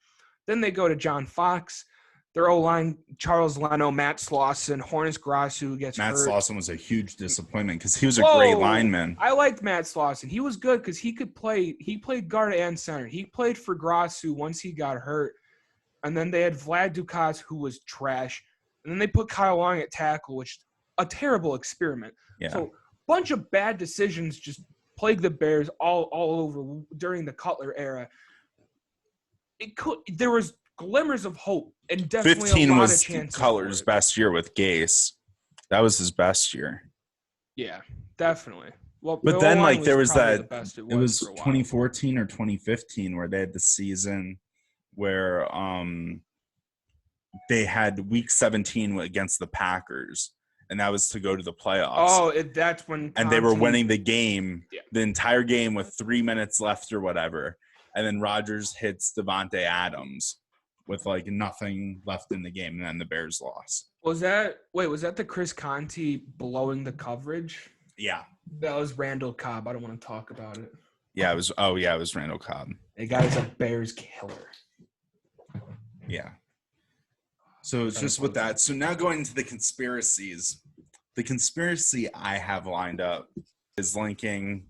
Then they go to John Fox. Their O-line, Charles Leno, Matt Slauson, Hornus Grasu gets
Matt
hurt.
Slauson was a huge disappointment because he was a great lineman.
I liked Matt Slauson. He was good because he could play. He played guard and center. He played for Grasu once he got hurt. And then they had Vlad Dukas, who was trash. And then they put Kyle Long at tackle, which is a terrible experiment.
Yeah.
So bunch of bad decisions just plagued the Bears all over during the Cutler era. There was glimmers of hope and definitely
15
a lot
was
of chances.
Cutler's best year with Gase. That was his best year.
Yeah, definitely. Well,
But
the
then,
O-line
like, there was
probably
that.
the best
It was
for a while.
2014 or 2015 where they had the season where they had Week 17 against the Packers, and that was to go to the playoffs.
Oh, that's when.
And they were winning the game,
Yeah.
the entire game with 3 minutes left or whatever. And then Rodgers hits Devontae Adams with like nothing left in the game, and then the Bears lost.
Was that the Chris Conte blowing the coverage?
Yeah.
That was Randall Cobb. I don't want to talk about it.
Yeah, it was. Oh, yeah, it was Randall Cobb.
The guy's a Bears killer.
Yeah. So it's just with that. So now going into the conspiracies. The conspiracy I have lined up is linking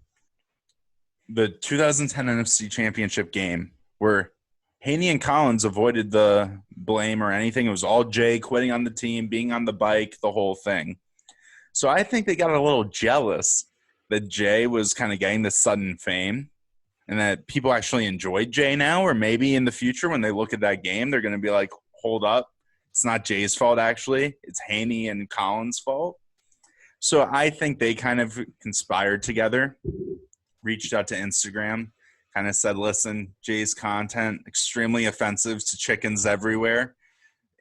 the 2010 NFC Championship game where Haney and Collins avoided the blame or anything. It was all Jay quitting on the team, being on the bike, the whole thing. So I think they got a little jealous that Jay was kind of getting this sudden fame and that people actually enjoyed Jay now, or maybe in the future when they look at that game, they're going to be like, hold up. It's not Jay's fault, actually. It's Haney and Collins' fault. So I think they kind of conspired together, reached out to Instagram, kind of said, listen, Jay's content, extremely offensive to chickens everywhere.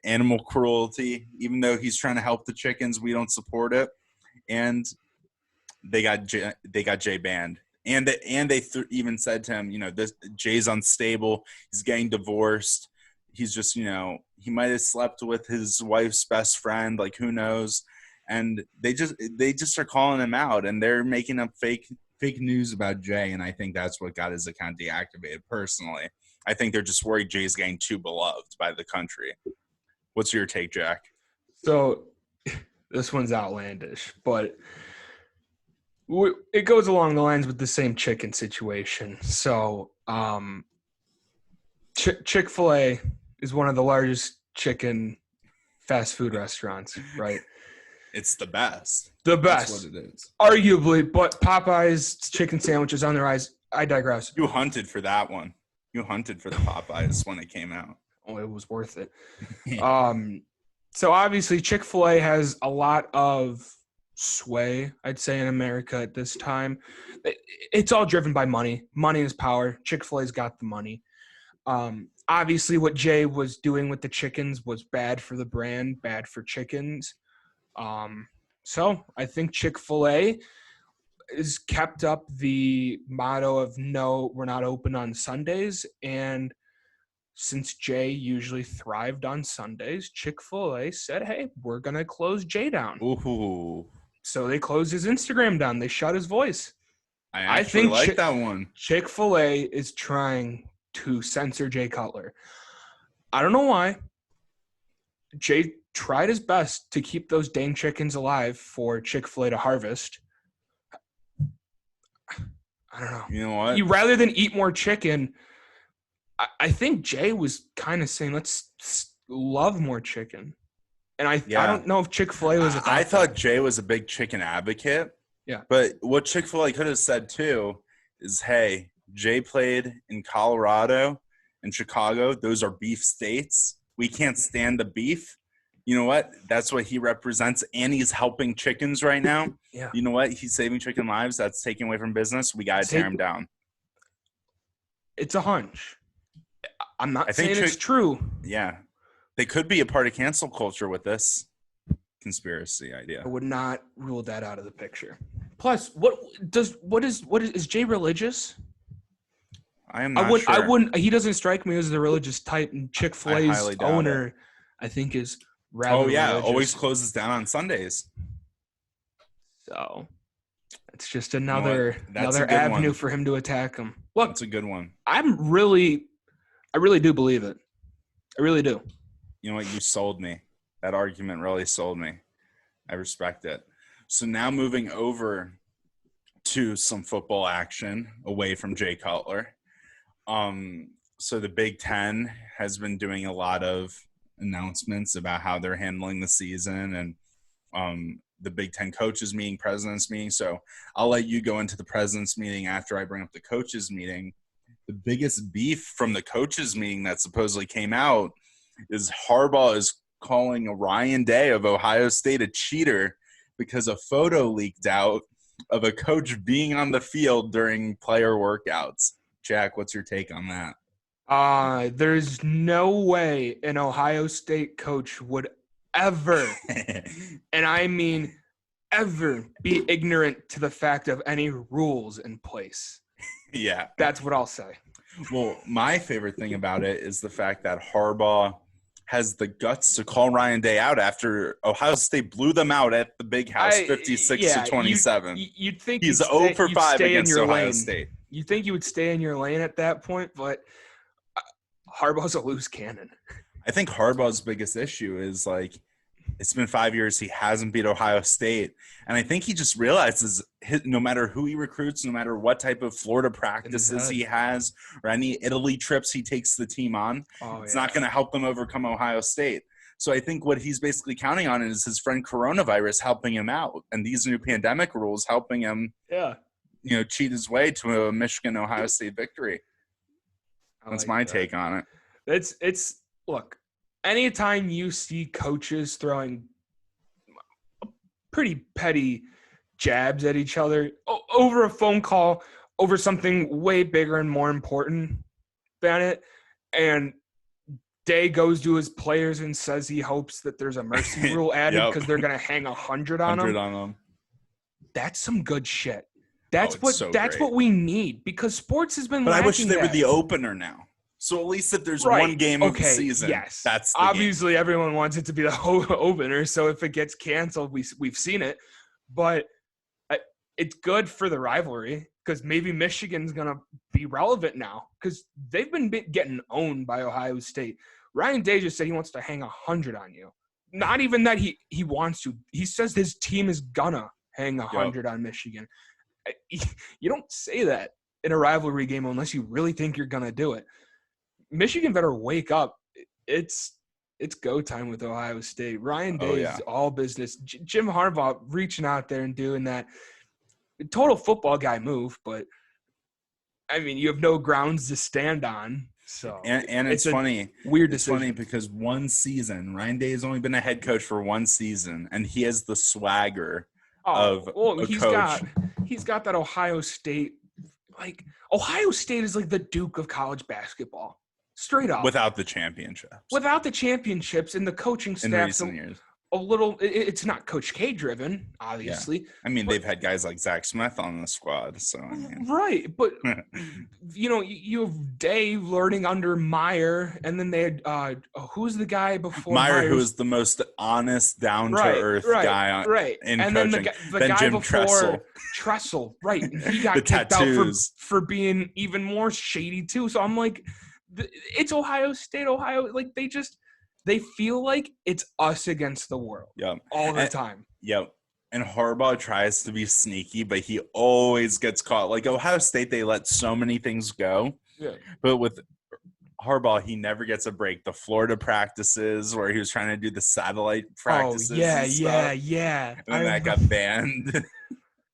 Animal cruelty, even though he's trying to help the chickens, we don't support it. And they got Jay banned. And they even said to him, this Jay's unstable. He's getting divorced. He's just, he might have slept with his wife's best friend. Like, who knows? And they just are calling him out, and they're making up fake news about Jay. And I think that's what got his account deactivated. Personally, I think they're just worried Jay's getting too beloved by the country. What's your take, Jack?
So this one's outlandish, but it goes along the lines with the same chicken situation. So Chick-fil-A is one of the largest chicken fast food restaurants, right?
It's the best.
The best.
That's what it is.
Arguably, but Popeye's chicken sandwiches on the rise. I digress.
You hunted for that one. You hunted for the Popeyes when it came out.
Oh, it was worth it. So obviously Chick-fil-A has a lot of sway, I'd say, in America at this time. It's all driven by money. Money is power. Chick-fil-A's got the money. Obviously what Jay was doing with the chickens was bad for the brand, bad for chickens. So I think Chick-fil-A has kept up the motto of no, we're not open on Sundays. And since Jay usually thrived on Sundays, Chick-fil-A said, hey, we're going to close Jay down.
Ooh.
So they closed his Instagram down. They shut his voice.
I think like that one.
Chick-fil-A is trying to censor Jay Cutler. I don't know why. Jay tried his best to keep those dang chickens alive for Chick-fil-A to harvest. I don't know.
You know what?
Rather than eat more chicken, I think Jay was kind of saying, let's love more chicken. And I don't know if Chick-fil-A was –
I thought Jay was a big chicken advocate.
Yeah.
But what Chick-fil-A could have said too is, hey, Jay played in Colorado and Chicago. Those are beef states. We can't stand the beef. You know what? That's what he represents, and he's helping chickens right now.
Yeah.
You know what? He's saving chicken lives. That's taking away from business. We got to tear him down.
It's a hunch. I'm not saying it's true.
Yeah. They could be a part of cancel culture with this conspiracy idea.
I would not rule that out of the picture. Plus, is Jay religious?
I am not sure.
I wouldn't. He doesn't strike me as the religious type. And Chick-fil-A's owner, I think, is rather religious.
Always closes down on Sundays.
So it's just another avenue for him to attack him. Look,
that's a good one.
I really do believe it. I really do.
You know what? You sold me. That argument really sold me. I respect it. So now moving over to some football action away from Jay Cutler. So the Big Ten has been doing a lot of announcements about how they're handling the season, and the Big Ten coaches meeting, president's meeting. So I'll let you go into the president's meeting after I bring up the coaches meeting. The biggest beef from the coaches meeting that supposedly came out is Harbaugh is calling Ryan Day of Ohio State a cheater because a photo leaked out of a coach being on the field during player workouts. Jack, what's your take on that?
There's no way an Ohio State coach would ever, and I mean ever, be ignorant to the fact of any rules in place.
Yeah.
That's what I'll say.
Well, my favorite thing about it is the fact that Harbaugh has the guts to call Ryan Day out after Ohio State blew them out at the Big House 56-27.
You'd think
he's 0 for 5 against Ohio State.
You'd think you would stay in your lane at that point, but Harbaugh's a loose cannon.
I think Harbaugh's biggest issue is like it's been 5 years he hasn't beat Ohio State, and I think he just realizes no matter who he recruits, no matter what type of Florida practices he has or any Italy trips he takes the team on, it's not going to help them overcome Ohio State. So I think what he's basically counting on is his friend coronavirus helping him out, and these new pandemic rules helping him, cheat his way to a Michigan-Ohio State victory. That's my take on it.
It's look, anytime you see coaches throwing pretty petty jabs at each other over a phone call, over something way bigger and more important than it, and Day goes to his players and says he hopes that there's a mercy rule added because they're going to hang 100 on them. That's some good shit. That's what we need, because sports has been.
But I wish they were the opener now. So at least if there's one game of the season,
yes,
that's the
obviously
game.
Everyone wants it to be the opener. So if it gets canceled, we've seen it, but it's good for the rivalry because maybe Michigan's gonna be relevant now because they've been getting owned by Ohio State. Ryan Day just said he wants to hang 100 on you. Not even that he wants to. He says his team is gonna hang 100 on Michigan. You don't say that in a rivalry game unless you really think you're gonna do it. Michigan better wake up. It's go time with Ohio State. Ryan Day is all business. Jim Harbaugh reaching out there and doing that. Total football guy move, but I mean, you have no grounds to stand on. So
and it's funny.
Weird
decision. It's funny because one season, Ryan Day has only been a head coach for one season, and he has the swagger of a coach.
He's got that Ohio State. Like Ohio State is like the Duke of college basketball. Straight up.
Without the championships.
And the coaching staff. In recent years. A little – it's not Coach K driven, obviously.
Yeah. I mean, they've had guys like Zach Smith on the squad. So
right. But, you have Dave learning under Meyer, and then they had who's the guy before
Meyer, who was the most honest, down-to-earth guy in
and
coaching.
Then the guy
Jim
before Tressel. Right. And he got kicked out for being even more shady, too. So I'm like – it's Ohio State, like they feel like it's us against the world all the time.
Yep. And Harbaugh tries to be sneaky, but he always gets caught. Like Ohio State, they let so many things go. Yeah. But with Harbaugh, he never gets a break. The Florida practices where he was trying to do the satellite practices.
Yeah.
And then that got banned.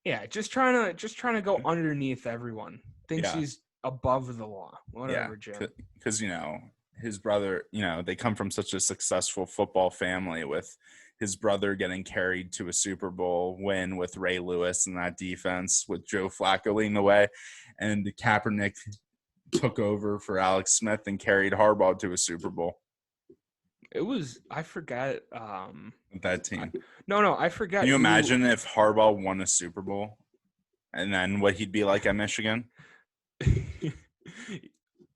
Yeah, just trying to go underneath everyone. Thinks he's above the law. Whatever, Jim.
Because, his brother, they come from such a successful football family with his brother getting carried to a Super Bowl win with Ray Lewis and that defense with Joe Flacco leading the way. And Kaepernick took over for Alex Smith and carried Harbaugh to a Super Bowl.
I forgot.
That team.
I forgot.
Can you imagine if Harbaugh won a Super Bowl and then what he'd be like at Michigan?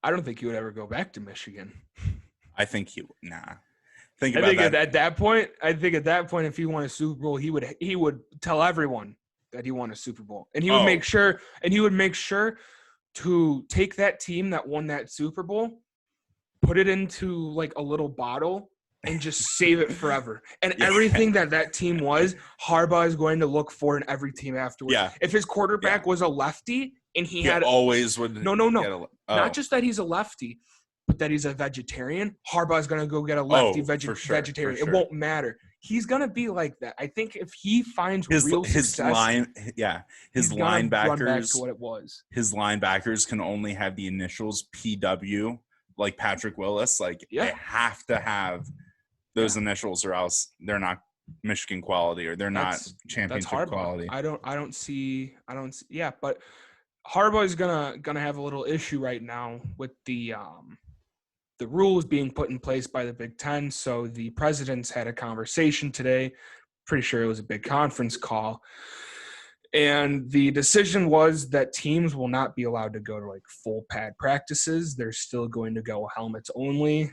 I don't think he would ever go back to Michigan.
I think he would. Nah.
I think at that point, if he won a Super Bowl, he would tell everyone that he won a Super Bowl, and he would make sure to take that team that won that Super Bowl, put it into like a little bottle, and just save it forever. And everything that team was, Harbaugh is going to look for in every team afterwards.
Yeah.
If his quarterback was a lefty. And he had
always would.
No. Not just that he's a lefty, but that he's a vegetarian. Harbaugh's going to go get a lefty vegetarian. For sure. It won't matter. He's going to be like that. I think if he finds real success,
his linebackers
run back to what it was.
His linebackers can only have the initials PW, like Patrick Willis. Like they have to have those initials, or else they're not Michigan quality, or they're not championship quality.
I don't see. Yeah, but. Harbaugh is gonna have a little issue right now with the rules being put in place by the Big Ten. So the presidents had a conversation today. Pretty sure it was a big conference call, and the decision was that teams will not be allowed to go to like full pad practices. They're still going to go helmets only.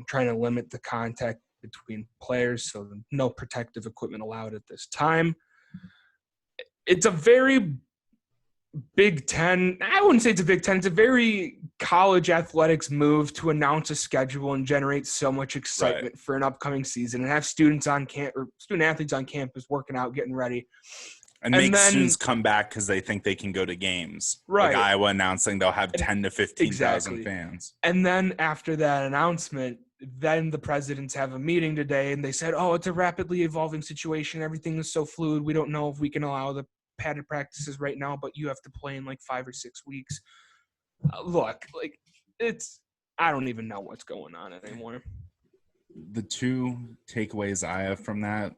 Trying to limit the contact between players, so no protective equipment allowed at this time. It's a very Big Ten, I wouldn't say it's a Big Ten. It's a very college athletics move to announce a schedule and generate so much excitement for an upcoming season and have student athletes on campus working out, getting ready.
And make students come back because they think they can go to games.
Right.
Like Iowa announcing they'll have 10 to 15,000 fans.
And then after that announcement, then the presidents have a meeting today and they said, oh, it's a rapidly evolving situation. Everything is so fluid. We don't know if we can allow the padded practices right now, but you have to play in like 5 or 6 weeks. Look, like I don't even know what's going on anymore.
The two takeaways I have from that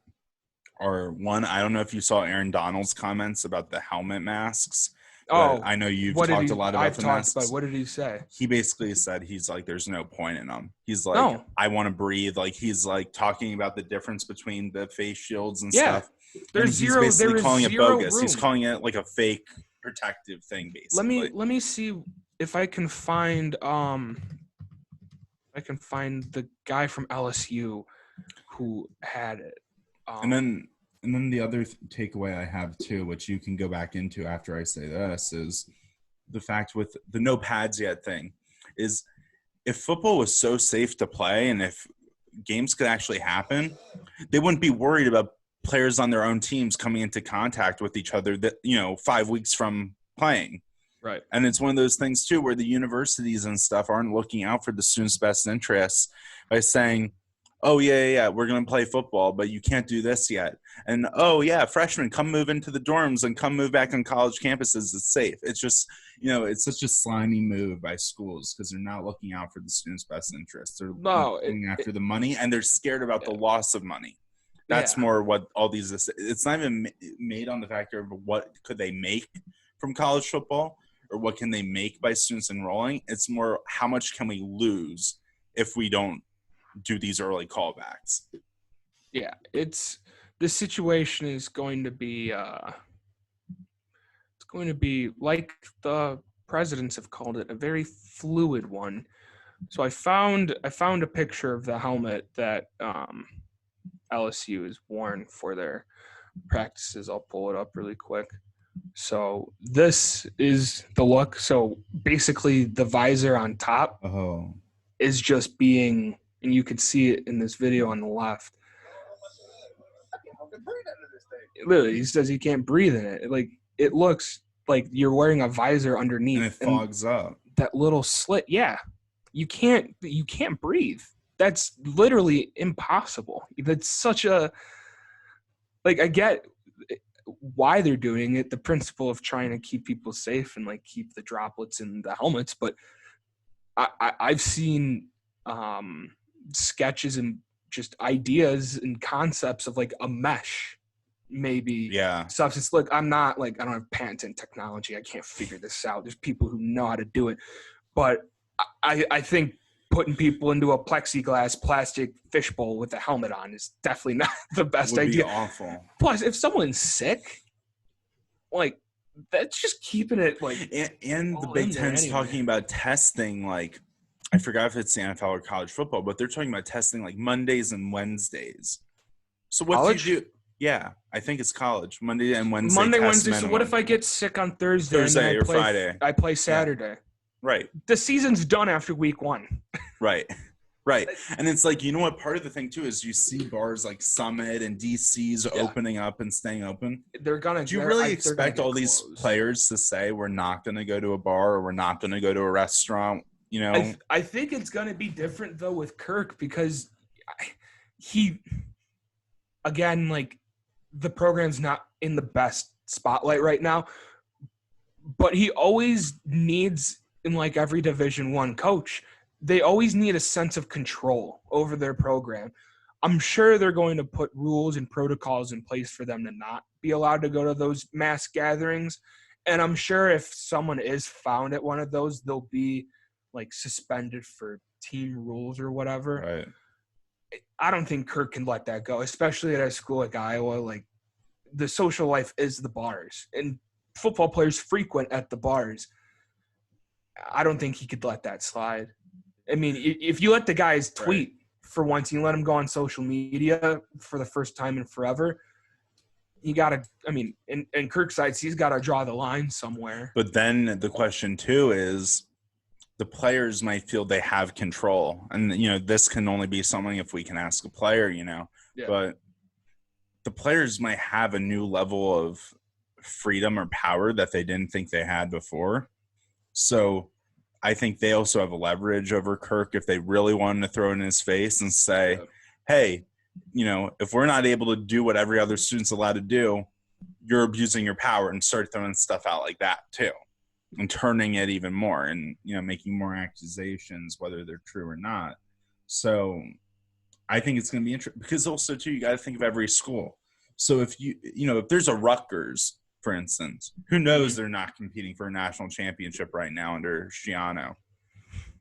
are, one, I don't know if you saw Aaron Donald's comments about the helmet masks. Oh, I know you've talked a lot about the masks.
But what did he say?
He basically said he's like, there's no point in them. He's like, I want to breathe. Like, he's like talking about the difference between the face shields and stuff.
There's
he's basically calling it bogus. Room. He's calling it like a fake protective thing, basically.
Let me see if I can find the guy from LSU who had it.
And then the other takeaway I have too, which you can go back into after I say this, is the fact with the no pads yet thing is, if football was so safe to play and if games could actually happen, they wouldn't be worried about players on their own teams coming into contact with each other 5 weeks from playing.
Right.
And it's one of those things too where the universities and stuff aren't looking out for the students' best interests by saying, oh, yeah, we're going to play football, but you can't do this yet. And, oh, yeah, freshmen, come move into the dorms and come move back on college campuses. It's safe. It's just, it's such a slimy move by schools because they're not looking out for the students' best interests. They're looking after the money, and they're scared about the loss of money. That's more what all these – it's not even made on the factor of what could they make from college football or what can they make by students enrolling. It's more how much can we lose if we don't do these early callbacks.
Yeah, the situation is going to be like the presidents have called it, a very fluid one. So I found a picture of the helmet that LSU has worn for their practices. I'll pull it up really quick. So this is the look. So basically the visor on top is just being, and you can see it in this video on the left. Literally, he says he can't breathe in it. Like, it looks like you're wearing a visor underneath.
And it fogs up.
That little slit, you can't breathe. That's literally impossible. That's such a, like, I get why they're doing it, the principle of trying to keep people safe and like keep the droplets in the helmets, but I've seen sketches and just ideas and concepts of like a mesh, maybe substance. Look, I don't have patented technology. I can't figure this out. There's people who know how to do it, but I think putting people into a plexiglass plastic fishbowl with a helmet on is definitely not the best idea.
Would be awful.
Plus, if someone's sick, like, that's just keeping it like.
And the Big Ten's talking about testing, like, I forgot if it's the NFL or college football, but they're talking about testing like Mondays and Wednesdays. So what do you do? Yeah, I think it's college. Monday and Wednesday.
Wednesday. So what if I get sick on Thursday
or Friday?
I play Saturday. Yeah.
Right.
The season's done after week 1.
Right. And it's like, you know what? Part of the thing too is you see bars like Summit and DC's opening up and staying open.
Do you
really expect all these players to say we're not going to go to a bar or we're not going to go to a restaurant?
I think it's going to be different though with Kirk because he, again, like, the program's not in the best spotlight right now, but he always needs, in like every Division I coach, they always need a sense of control over their program. I'm sure they're going to put rules and protocols in place for them to not be allowed to go to those mass gatherings. And I'm sure if someone is found at one of those, they'll be like suspended for team rules or whatever.
Right.
I don't think Kirk can let that go, especially at a school like Iowa. Like, the social life is the bars, and football players frequent at the bars. I don't think he could let that slide. I mean, if you let the guys tweet for once, you let them go on social media for the first time in forever, you got to, I mean, in Kirk's sides, he's got to draw the line somewhere.
But then the question too is, the players might feel they have control, and this can only be something if we can ask a player,
Yeah.
But the players might have a new level of freedom or power that they didn't think they had before. So I think they also have a leverage over Kirk if they really wanted to throw it in his face and say, hey, if we're not able to do what every other student's allowed to do, you're abusing your power, and start throwing stuff out like that too, and turning it even more, and making more accusations, whether they're true or not. So I think it's going to be interesting, because also too, you got to think of every school. So if if there's a Rutgers, for instance, who knows, they're not competing for a national championship right now under Schiano.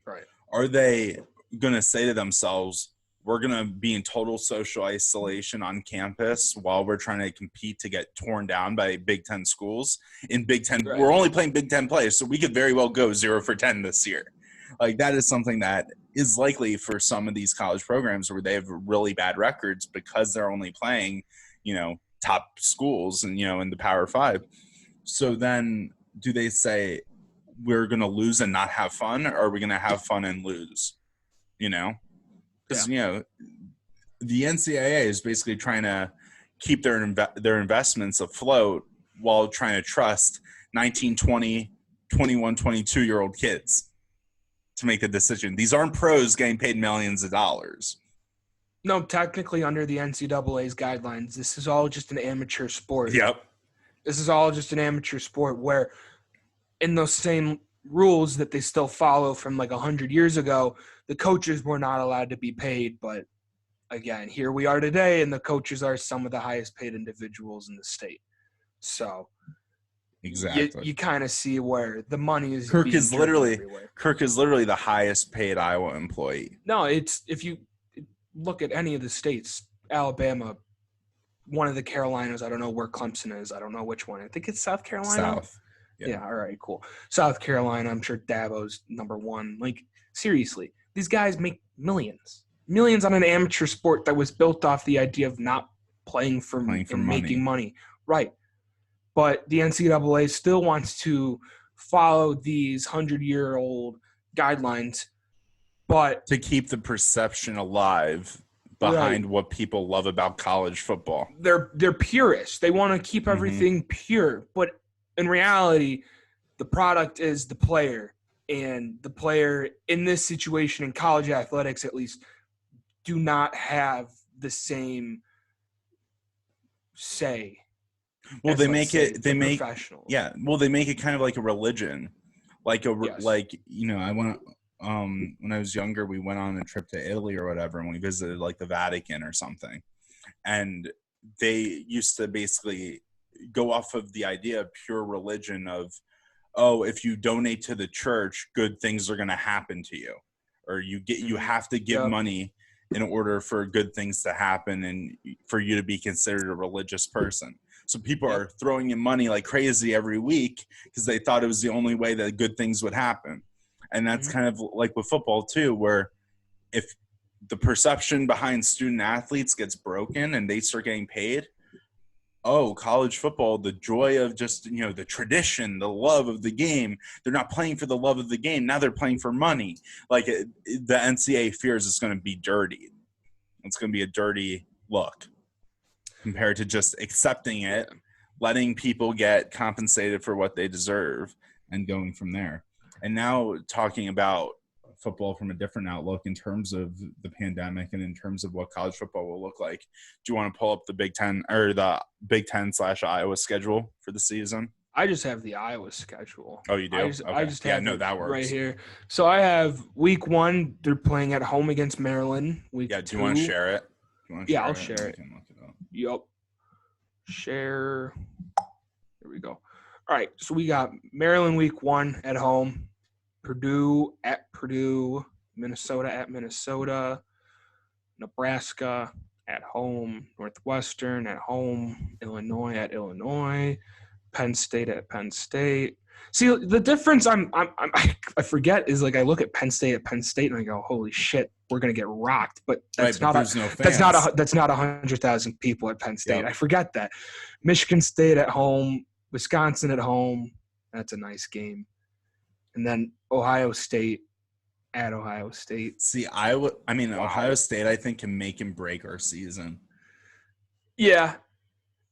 Right.
Are they going to say to themselves, we're going to be in total social isolation on campus while we're trying to compete to get torn down by Big Ten schools? In Big Ten,
Right.
We're only playing Big Ten players, so we could very well go 0 for 10 this year. Like, that is something that is likely for some of these college programs where they have really bad records because they're only playing, top schools and, in the Power Five. So then do they say we're going to lose and not have fun, or are we going to have fun and lose? Because, the NCAA is basically trying to keep their investments afloat while trying to trust 19, 20, 21, 22-year-old kids to make the decision. These aren't pros getting paid millions of dollars.
No, technically under the NCAA's guidelines, this is all just an amateur sport.
Yep.
This is all just an amateur sport where in those same rules that they still follow from like 100 years ago, the coaches were not allowed to be paid. But again, here we are today, and the coaches are some of the highest paid individuals in the state. So
exactly,
you kind of see where the money is.
Kirk is literally
everywhere.
Kirk is literally the highest paid Iowa employee.
No, it's, if you look at any of the states, Alabama, one of the Carolinas, I don't know where Clemson is. I don't know which one. I think it's South Carolina.
South.
Yeah. All right, cool. South Carolina, I'm sure Dabo's number one. Like, seriously, these guys make millions on an amateur sport that was built off the idea of not playing for making money. Right. But the NCAA still wants to follow these 100-year-old guidelines, but
to keep the perception alive behind what people love about college football.
They're purists. They want to keep everything pure. But in reality, the product is the player. And the player in this situation, in college athletics at least, do not have the same say.
Well, they make it
professional.
Yeah. Well, they make it kind of like a religion. I went when I was younger, we went on a trip to Italy or whatever, and we visited like the Vatican or something. And they used to basically go off of the idea of pure religion of, oh, if you donate to the church, good things are going to happen to you, or you have to give money in order for good things to happen and for you to be considered a religious person. So people are throwing in money like crazy every week because they thought it was the only way that good things would happen. And that's kind of like with football too, where if the perception behind student athletes gets broken and they start getting paid, college football, the joy of just, the tradition, the love of the game, they're not playing for the love of the game. Now they're playing for money. Like the NCAA fears it's going to be dirty. It's going to be a dirty look compared to just accepting it, letting people get compensated for what they deserve and going from there. And now talking about football from a different outlook in terms of the pandemic and in terms of what college football will look like. Do you want to pull up the Big Ten or the Big Ten / Iowa schedule for the season?
I just have the Iowa schedule.
Oh, you do?
I just have
that works.
Right here. So I have week 1, they're playing at home against Maryland. Week 2.
Do you want to share it?
I'll share it. Yep. Share. There we go. All right. So we got Maryland week 1 at home, Purdue at Purdue, Minnesota at Minnesota, Nebraska at home, Northwestern at home, Illinois at Illinois, Penn State at Penn State, See, the difference I forget is like I look at Penn State and I go, holy shit, we're gonna get rocked. But that's
Right, but
not
there's no fans.
that's not 100,000 people at Penn State.
Yep.
I forget that. Michigan State at home, Wisconsin at home. That's a nice game. And then Ohio State at Ohio State.
See, Ohio State, I think, can make and break our season.
Yeah.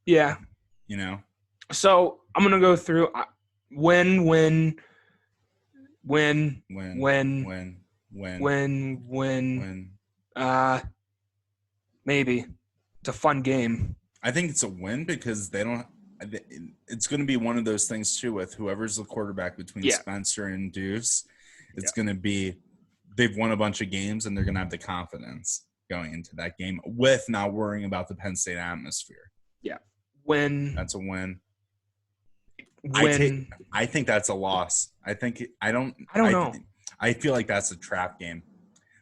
You know?
So I'm gonna go through win. Maybe it's a fun game.
I think it's a win because it's going to be one of those things too with whoever's the quarterback between Spencer and Deuce. It's going to be they've won a bunch of games and they're going to have the confidence going into that game with not worrying about the Penn State atmosphere.
Yeah.
That's a win. I think that's a loss. I don't know. I feel like that's a trap game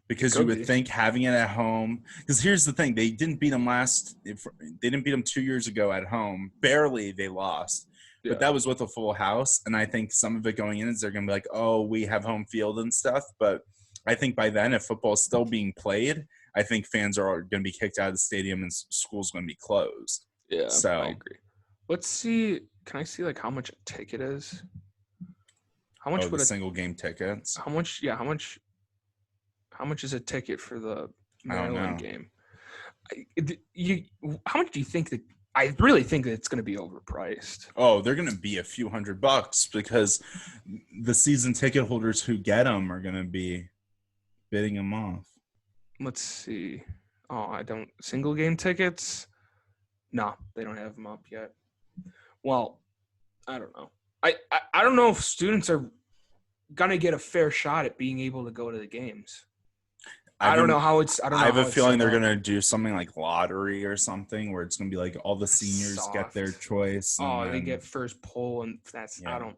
because you would think having it at home. Because here's the thing: they didn't beat them They didn't beat them 2 years ago at home. Barely, they lost, but that was with a full house. And I think some of it going in is they're going to be like, "Oh, we have home field and stuff." But I think by then, if football is still being played, I think fans are going to be kicked out of the stadium and school's going to be closed.
Yeah,
so
I agree. Let's see. Can I see like how much a ticket is? How much would
the single game tickets?
How much is a ticket for the Maryland game? How much do you think that? I really think that it's going to be overpriced.
Oh, they're going to be a few $100 because the season ticket holders who get them are going to be bidding them off. Let's
see. Oh, single game tickets. No, they don't have them up yet. Well, I don't know. I don't know if students are gonna get a fair shot at being able to go to the games. I don't know how it's. I
have a feeling they're gonna do something like lottery or something where it's gonna be like all the seniors get their choice.
They get first pull, and that's. Yeah.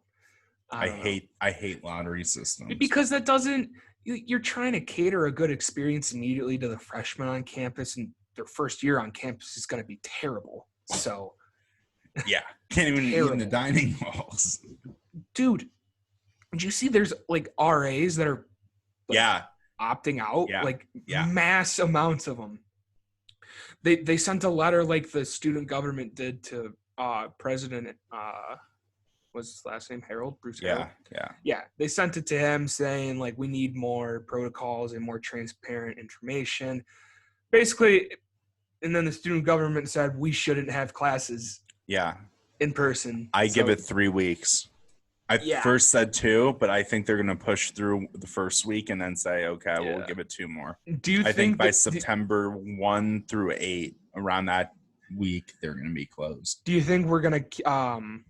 I hate lottery systems
because that doesn't. You're trying to cater a good experience immediately to the freshmen on campus, and their first year on campus is going to be terrible. So,
yeah, can't even eat in the dining halls.
Dude, did you see there's like RAs that are opting out? Mass amounts of them. They sent a letter like the student government did to President what's his last name? Bruce Harold? Yeah. They sent it to him saying like we need more protocols and more transparent information. Basically, and then the student government said we shouldn't have classes in person.
I give it 3 weeks. I first said 2, but I think they're going to push through the first week and then say, okay, we'll give it 2 more.
I
think by September 1 through 8, around that week, they're going to be closed.
Do you think we're going to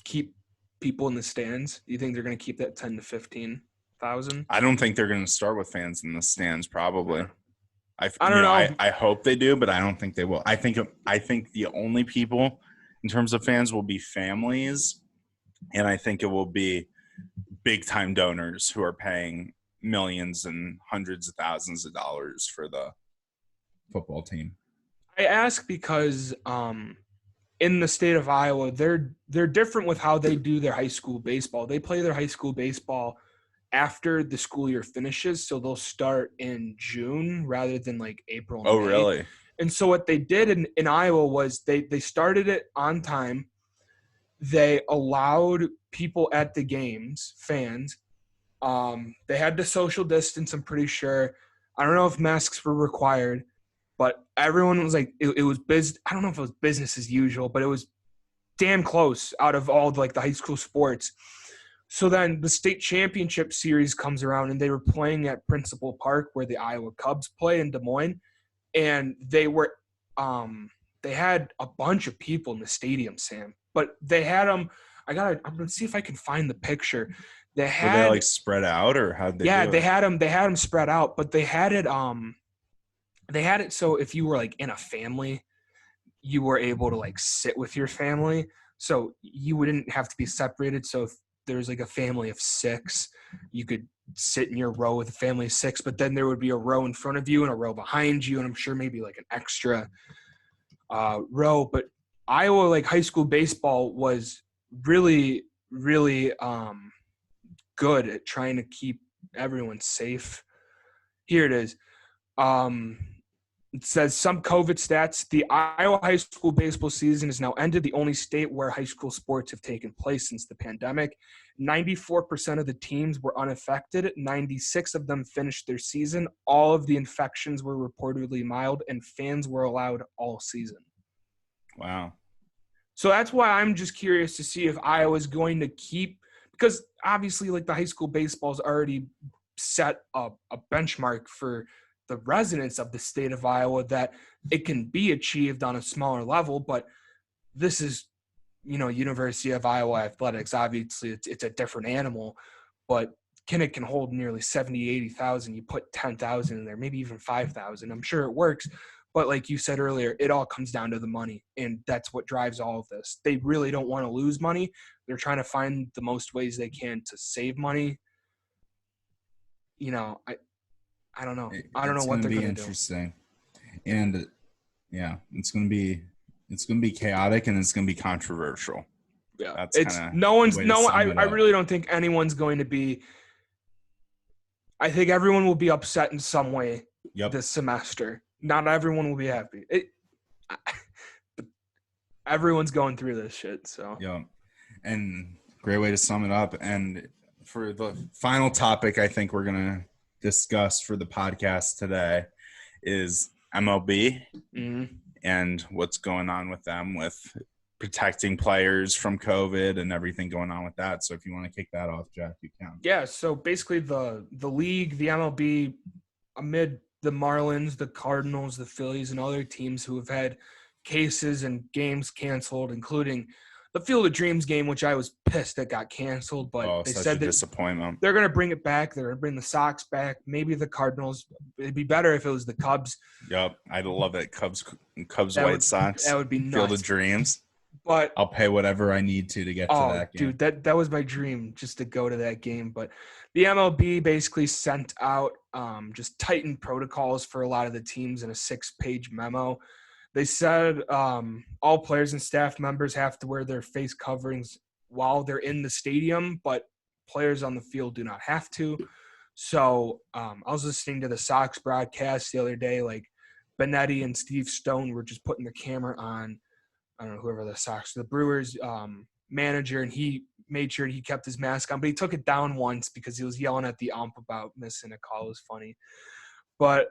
keep people in the stands? Do you think they're going to keep that 10 to 15,000?
I don't think they're going to start with fans in the stands, probably. I don't know. I hope they do, but I don't think they will. I think the only people in terms of fans will be families, and I think it will be big-time donors who are paying millions and hundreds of thousands of dollars for the football team.
I ask because in the state of Iowa, they're different with how they do their high school baseball. They play their high school baseball after the school year finishes, so they'll start in June rather than like April.
Oh, May. Really?
And so what they did in Iowa was they started it on time. They allowed people at the games, fans. They had to social distance, I'm pretty sure. I don't know if masks were required, but everyone was like, it was I don't know if it was business as usual, but it was damn close out of all like the high school sports. So then the state championship series comes around, and they were playing at Principal Park where the Iowa Cubs play in Des Moines. And they had a bunch of people in the stadium, Sam. But they had them. I'm gonna see if I can find the picture. Were they
like spread out, or how'd they?
Yeah, they had them spread out, but they had it. They had it so if you were like in a family, you were able to like sit with your family, so you wouldn't have to be separated. So if there's like a family of 6, you could sit in your row with a family of 6, but then there would be a row in front of you and a row behind you, and I'm sure maybe like an extra row. But Iowa like high school baseball was really really good at trying to keep everyone safe. Here it is. It says some COVID stats. The Iowa high school baseball season is now ended, the only state where high school sports have taken place since the pandemic. 94% of the teams were unaffected. 96 of them finished their season. All of the infections were reportedly mild, and fans were allowed all season.
Wow.
So that's why I'm just curious to see if Iowa's going to keep, because obviously like the high school baseball's already set a benchmark for the residents of the state of Iowa that it can be achieved on a smaller level, but this is, University of Iowa athletics. Obviously it's a different animal, but Kinnick can hold nearly 70, 80,000. You put 10,000 in there, maybe even 5,000. I'm sure it works. But like you said earlier, it all comes down to the money, and that's what drives all of this. They really don't want to lose money. They're trying to find the most ways they can to save money. I don't know. I don't know what they're going to do.
It's going to be interesting. And yeah, it's going to be chaotic, and it's going to be controversial.
Yeah.
That's
I really don't think anyone's going to be, I think everyone will be upset in some way this semester. Not everyone will be happy. Everyone's going through this shit. So
yeah, and great way to sum it up. And for the final topic, I think we're gonna discuss for the podcast today is MLB and what's going on with them with protecting players from COVID and everything going on with that. So if you want to kick that off, Jack, you can.
Yeah. So basically, the league, the MLB, amid the Marlins, the Cardinals, the Phillies, and other teams who have had cases and games canceled, including the Field of Dreams game, which I was pissed that got canceled. But they said that
disappointment.
They're going to bring it back. They're going to bring the Sox back. Maybe the Cardinals. It'd be better if it was the Cubs.
Yep, I'd love it. Cubs, White Sox.
That would be nuts.
Field of Dreams.
But
I'll pay whatever I need to get to that game.
Dude, that was my dream, just to go to that game. But the MLB basically sent out just tightened protocols for a lot of the teams in a 6-page memo. They said all players and staff members have to wear their face coverings while they're in the stadium, but players on the field do not have to. So I was listening to the Sox broadcast the other day. Like Benetti and Steve Stone were just putting the camera on, I don't know, whoever the Brewers manager, and he made sure he kept his mask on, but he took it down once because he was yelling at the ump about missing a call. It was funny. But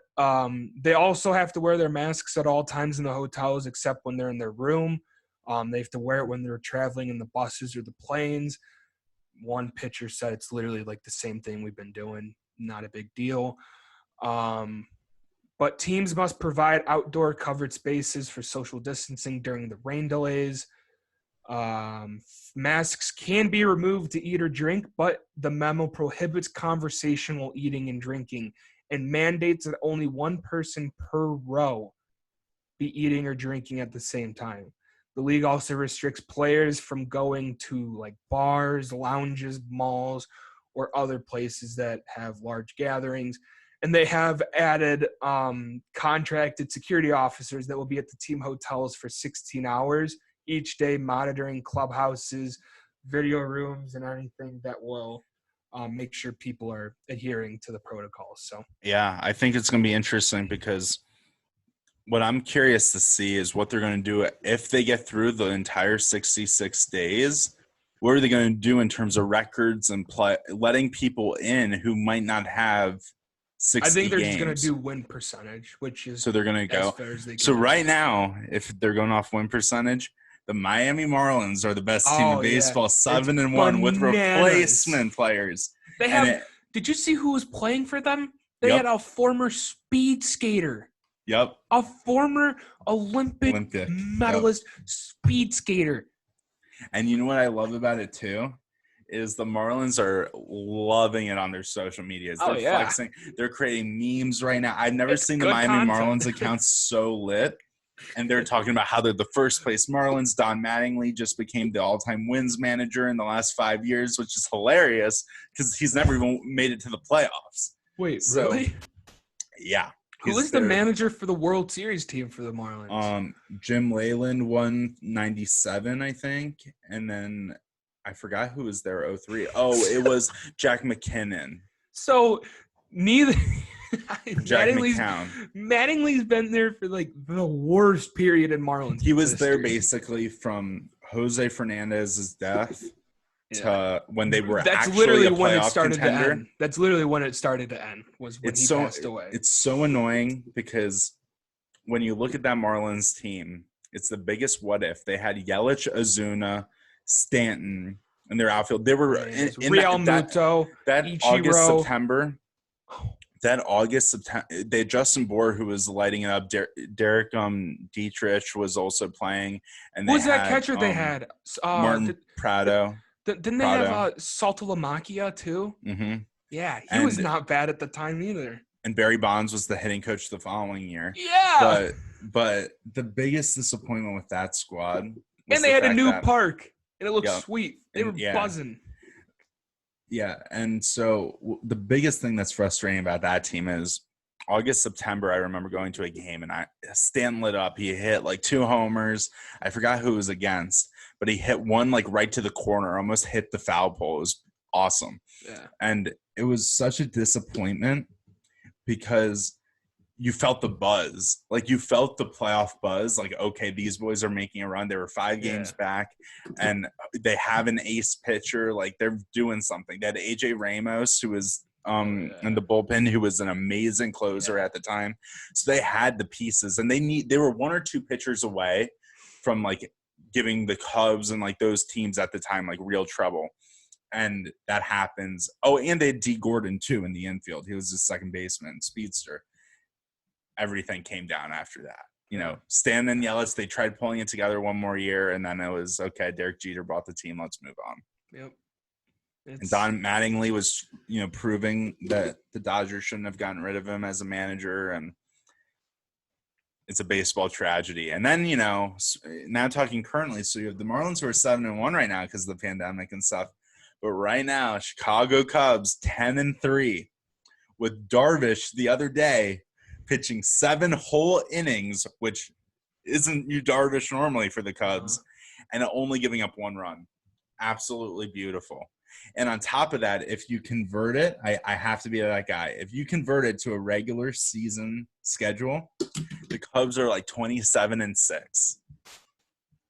they also have to wear their masks at all times in the hotels except when they're in their room. They have to wear it when they're traveling in the buses or the planes. One pitcher said it's literally like the same thing we've been doing. Not a big deal. But teams must provide outdoor covered spaces for social distancing during the rain delays. Masks can be removed to eat or drink, but the memo prohibits conversation while eating and drinking and mandates that only one person per row be eating or drinking at the same time. The league also restricts players from going to like bars, lounges, malls, or other places that have large gatherings. And they have added contracted security officers that will be at the team hotels for 16 hours each day, monitoring clubhouses, video rooms, and anything that will make sure people are adhering to the protocols. So
yeah, I think it's going to be interesting because what I'm curious to see is what they're going to do if they get through the entire 66 days. What are they going to do in terms of records and letting people in who might not have 60
I think they're
games.
just going to do win percentage, which is
so they're going to go.
as fair as they can.
So right now, if they're going off win percentage, the Miami Marlins are the best team in baseball, 7-1 with replacement players.
They have. Did you see who was playing for them? They had a former speed skater.
Yep.
A former Olympic medalist speed skater.
And you know what I love about it too? Is the Marlins are loving it on their social medias. They're flexing. They're creating memes right now. I've never seen the Miami Marlins accounts so lit. And they're talking about how they're the first place Marlins. Don Mattingly just became the all-time wins manager in the last 5 years, which is hilarious because he's never even made it to the playoffs.
Wait, really?
Yeah.
Who is the manager for the World Series team for the Marlins?
Jim Leyland won 97, I think. And then I forgot who was there 03. Oh, it was Jack McKinnon.
So neither
Jack
Mattingly's,
McCown.
Mattingly's been there for like the worst period in Marlins.
He was there
history.
basically from Jose Fernandez's death to when they were
That's
actually
literally
a
when it
playoff
started
contender.
to end. That's literally when it started to end. Was when he passed away.
It's so annoying because when you look at that Marlins team, it's the biggest what if. They had Yelich, Ozuna, Stanton in their outfield. They were in
Real Muto,
that
Ichiro.
August, September, they had Justin Bour, who was lighting it up. Derek Dietrich was also playing. And
Who was that catcher they had?
Martin Prado.
Didn't they have Saltalamacchia too?
Mm-hmm.
Yeah, he was not bad at the time either.
And Barry Bonds was the hitting coach the following year.
Yeah.
But the biggest disappointment with that squad
and they had a new park, and it looked sweet. They were buzzing.
Yeah, and so the biggest thing that's frustrating about that team is August, September, I remember going to a game, and Stanton lit up. He hit like 2 homers. I forgot who it was against, but he hit one like right to the corner, almost hit the foul pole. It was awesome.
Yeah.
And it was such a disappointment because you felt the buzz. Like, you felt the playoff buzz. Like, okay, these boys are making a run. They were 5 games back, and they have an ace pitcher. Like, they're doing something. They had AJ Ramos, who was in the bullpen, who was an amazing closer at the time. So they had the pieces, and they were 1 or 2 pitchers away from, like, giving the Cubs and, like, those teams at the time, like, real trouble. And that happens. Oh, and they had D. Gordon, too, in the infield. He was the second baseman, speedster. Everything came down after that. You know, Stan and Yelich, they tried pulling it together one more year, and then it was, okay, Derek Jeter bought the team. Let's move on.
Yep.
And Don Mattingly was, you know, proving that the Dodgers shouldn't have gotten rid of him as a manager, and it's a baseball tragedy. And then, you know, now talking currently, so you have the Marlins who are 7-1 right now because of the pandemic and stuff. But right now, Chicago Cubs 10-3 with Darvish the other day pitching 7 whole innings, which isn't you Darvish normally for the Cubs, and only giving up 1 run. Absolutely beautiful. And on top of that, if you convert it, I have to be that guy. If you convert it to a regular season schedule, the Cubs are like 27-6.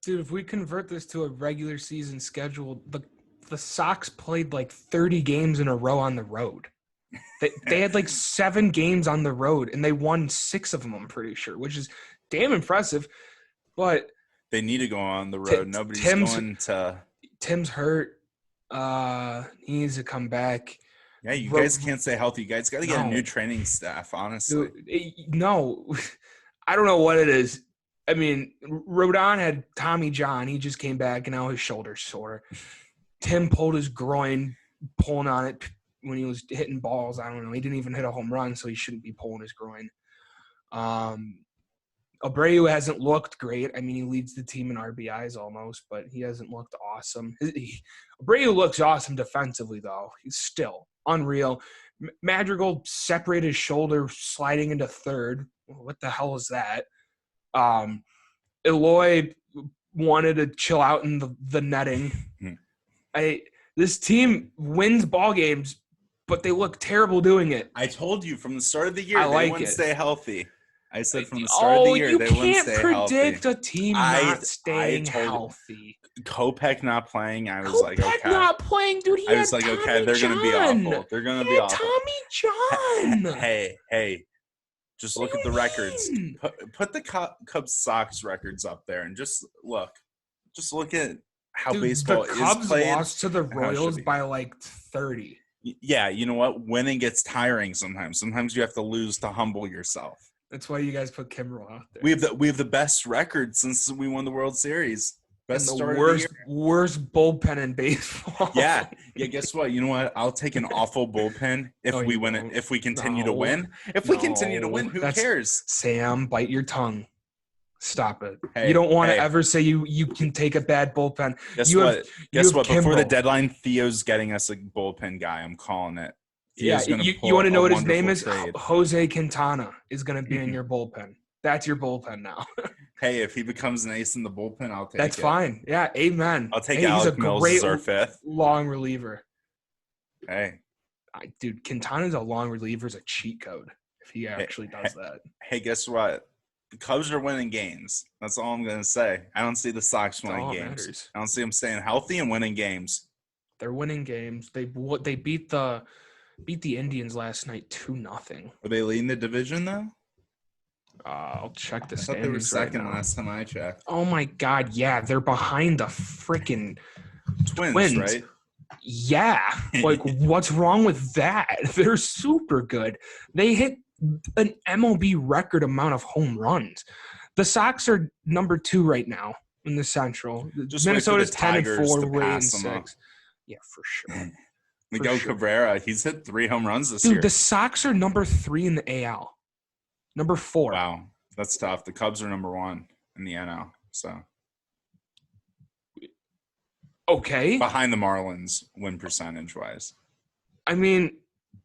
Dude, if we convert this to a regular season schedule, the Sox played like 30 games in a row on the road. They had like 7 games on the road, and they won 6 of them, I'm pretty sure, which is damn impressive. But
they need to go on the road. Nobody's going to.
Tim's hurt. He needs to come back.
Yeah, you guys can't stay healthy. You guys got to get a new training staff, honestly.
Dude, no, I don't know what it is. I mean, Rodon had Tommy John. He just came back, and now his shoulder's sore. Tim pulled his groin, pulling on it when he was hitting balls. I don't know. He didn't even hit a home run, so he shouldn't be pulling his groin. Abreu hasn't looked great. I mean, he leads the team in RBIs almost, but he hasn't looked awesome. Abreu looks awesome defensively, though. He's still unreal. Madrigal separated his shoulder sliding into third. What the hell is that? Eloy wanted to chill out in the netting. This team wins ball games, but they look terrible doing it.
I told you from the start of the year they wouldn't stay healthy. I said from the start of the year they wouldn't stay healthy.
You can't predict a team not staying healthy.
Kopech not playing, I was like, okay.
Kopech not playing, dude.
I was like, okay, they're going to be awful. They're going to be awful.
Tommy John.
Hey. Just look at the records. Put the Cubs Sox records up there and just look. Just look at how baseball is played.
The Cubs lost to the Royals by like 30.
Yeah, you know what? Winning gets tiring sometimes. Sometimes you have to lose to humble yourself.
That's why you guys put Kimbrel out there.
We have the best record since we won the World Series. Best
and the worst bullpen in baseball.
Yeah. Guess what? You know what? I'll take an awful bullpen if we win it. If we continue to win. If we continue to win, who cares?
Sam, bite your tongue. Stop it.
Hey,
you don't want to ever say you can take a bad bullpen.
Guess what? Before the deadline, Theo's getting us a bullpen guy. I'm calling it.
Theo's you want to know what his name is? Jose Quintana is going to be in your bullpen. That's your bullpen now.
Hey, if he becomes an ace in the bullpen, I'll take it.
That's fine. Yeah, amen.
I'll take
Hey, he's a
Alec Mills
great
as our fifth.
long reliever.
Hey,
Dude, Quintana's a long reliever is a cheat code if he actually does that.
hey, guess what? The Cubs are winning games. That's all I'm gonna say. I don't see the Sox winning
all that
games.
matters.
I don't see them staying healthy and winning games.
They're winning games. They beat the Indians last night 2-0.
Are they leading the division though?
I'll check the
I thought they were
standings
second
right now.
last time I checked.
Oh my God, yeah, they're behind the freaking
Twins, right?
Yeah, like what's wrong with that? They're super good. They hit an MLB record amount of home runs. The Sox are number 2 right now in the Central.
Just
Minnesota's
wait for the
10-4,
Tigers to
we're 8 and
pass them up.
6. Yeah, for sure.
Miguel
sure.
Cabrera, he's hit 3 home runs this
Dude,
year.
the Sox are number 3 in the AL. Number 4.
Wow, that's tough. The Cubs are number 1 in the NL, so
Okay.
behind the Marlins win percentage wise.
I mean,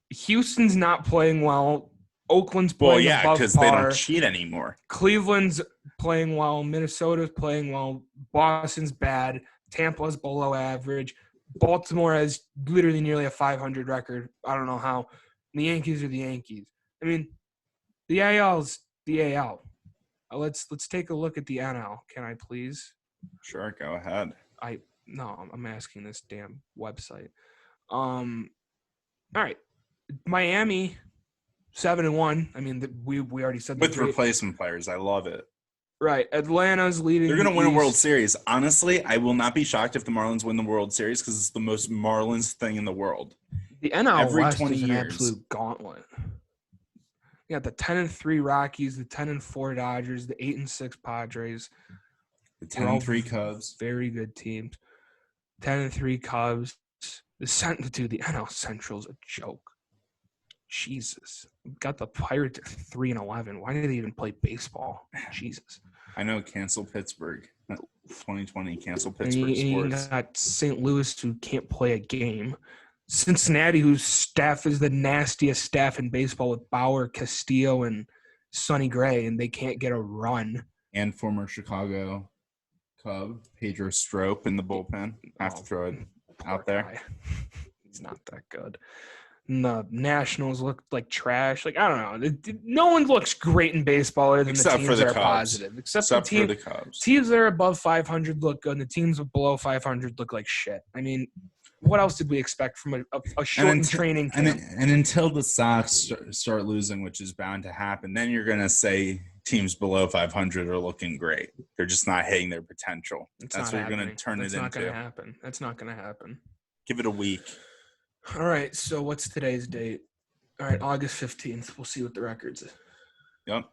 Houston's not playing well. Oakland's playing
Well, yeah,
above
because
par.
they don't cheat anymore.
Cleveland's playing well. Minnesota's playing well. Boston's bad. Tampa's below average. Baltimore has literally nearly a 500 record. I don't know how. And the Yankees are the Yankees. I mean, the AL's the AL. Let's take a look at the NL. Can I please?
Sure, go ahead.
No, I'm asking this damn website. All right, Miami, 7-1. I mean, we already said
With replacement players, I love it.
Right, Atlanta's leading.
They're going to win a World Series. Honestly, I will not be shocked if the Marlins win the World Series because it's the most Marlins thing in the world.
The NL
Every
West
20
is an
years.
absolute gauntlet. You got the 10-3 Rockies, the 10-4 Dodgers, the 8-6 Padres.
The 10-3 Cubs.
Very good teams. 10-3 Cubs. The NL Central's a joke. Jesus. Got the Pirates at 3-11. Why did they even play baseball? Jesus.
I know. Cancel Pittsburgh. 2020. Cancel
And
Pittsburgh
you
sports.
got St. Louis, who can't play a game. Cincinnati, whose staff is the nastiest staff in baseball with Bauer, Castillo, and Sonny Gray, and they can't get a run.
And former Chicago Cub, Pedro Strop in the bullpen. I have to throw it out there.
Guy. He's not that good. And the Nationals look like trash. Like, I don't know. No one looks great in baseball other than
Except
the
for
teams
the
that are
Cubs.
positive. Except
for
the
the Cubs.
Teams that are above 500 look good, and the teams below 500 look like shit. I mean, what else did we expect from a shortened training camp?
And until the Sox start losing, which is bound to happen, then you're going to say teams below 500 are looking great. They're just not hitting their potential. That's what you're going to turn it into.
That's not going to happen. That's not going to happen.
Give it a week.
All right, so what's today's date? All right, August 15th. We'll see what the records is.
Yep.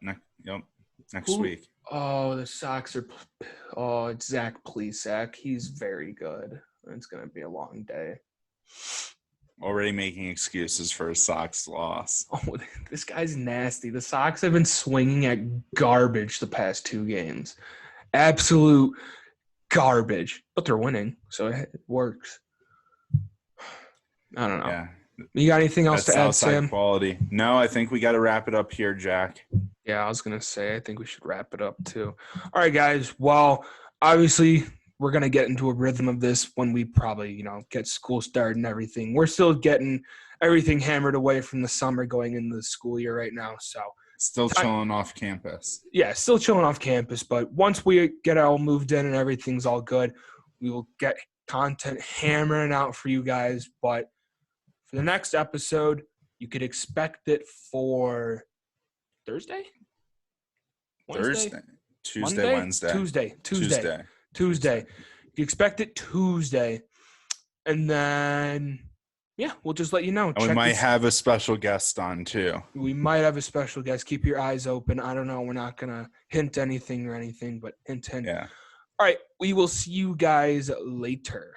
Next week.
Oh, the Sox are – oh, it's Zach Plesac. He's very good. It's going to be a long day.
Already making excuses for a Sox loss.
Oh, this guy's nasty. The Sox have been swinging at garbage the past 2 games. Absolute garbage. But they're winning, so it works. I don't know.
Yeah.
You got anything else
That's
to add,
outside
Sam?
quality. No, I think we got to wrap it up here, Jack.
Yeah, I was going to say, I think we should wrap it up too. All right, guys. Well, obviously, we're going to get into a rhythm of this when we probably, get school started and everything. We're still getting everything hammered away from the summer going into the school year right now. So
Still chilling off campus.
Yeah, still chilling off campus. But once we get all moved in and everything's all good, we will get content hammering out for you guys. But for the next episode, you could expect it for Thursday?
Wednesday? Tuesday,
Monday?
Wednesday.
Tuesday. You expect it Tuesday. And then, yeah, we'll just let you know.
And we might have a special guest on, too.
We might have a special guest. Keep your eyes open. I don't know. We're not going to hint anything or anything, but hint.
Yeah.
All right. We will see you guys later.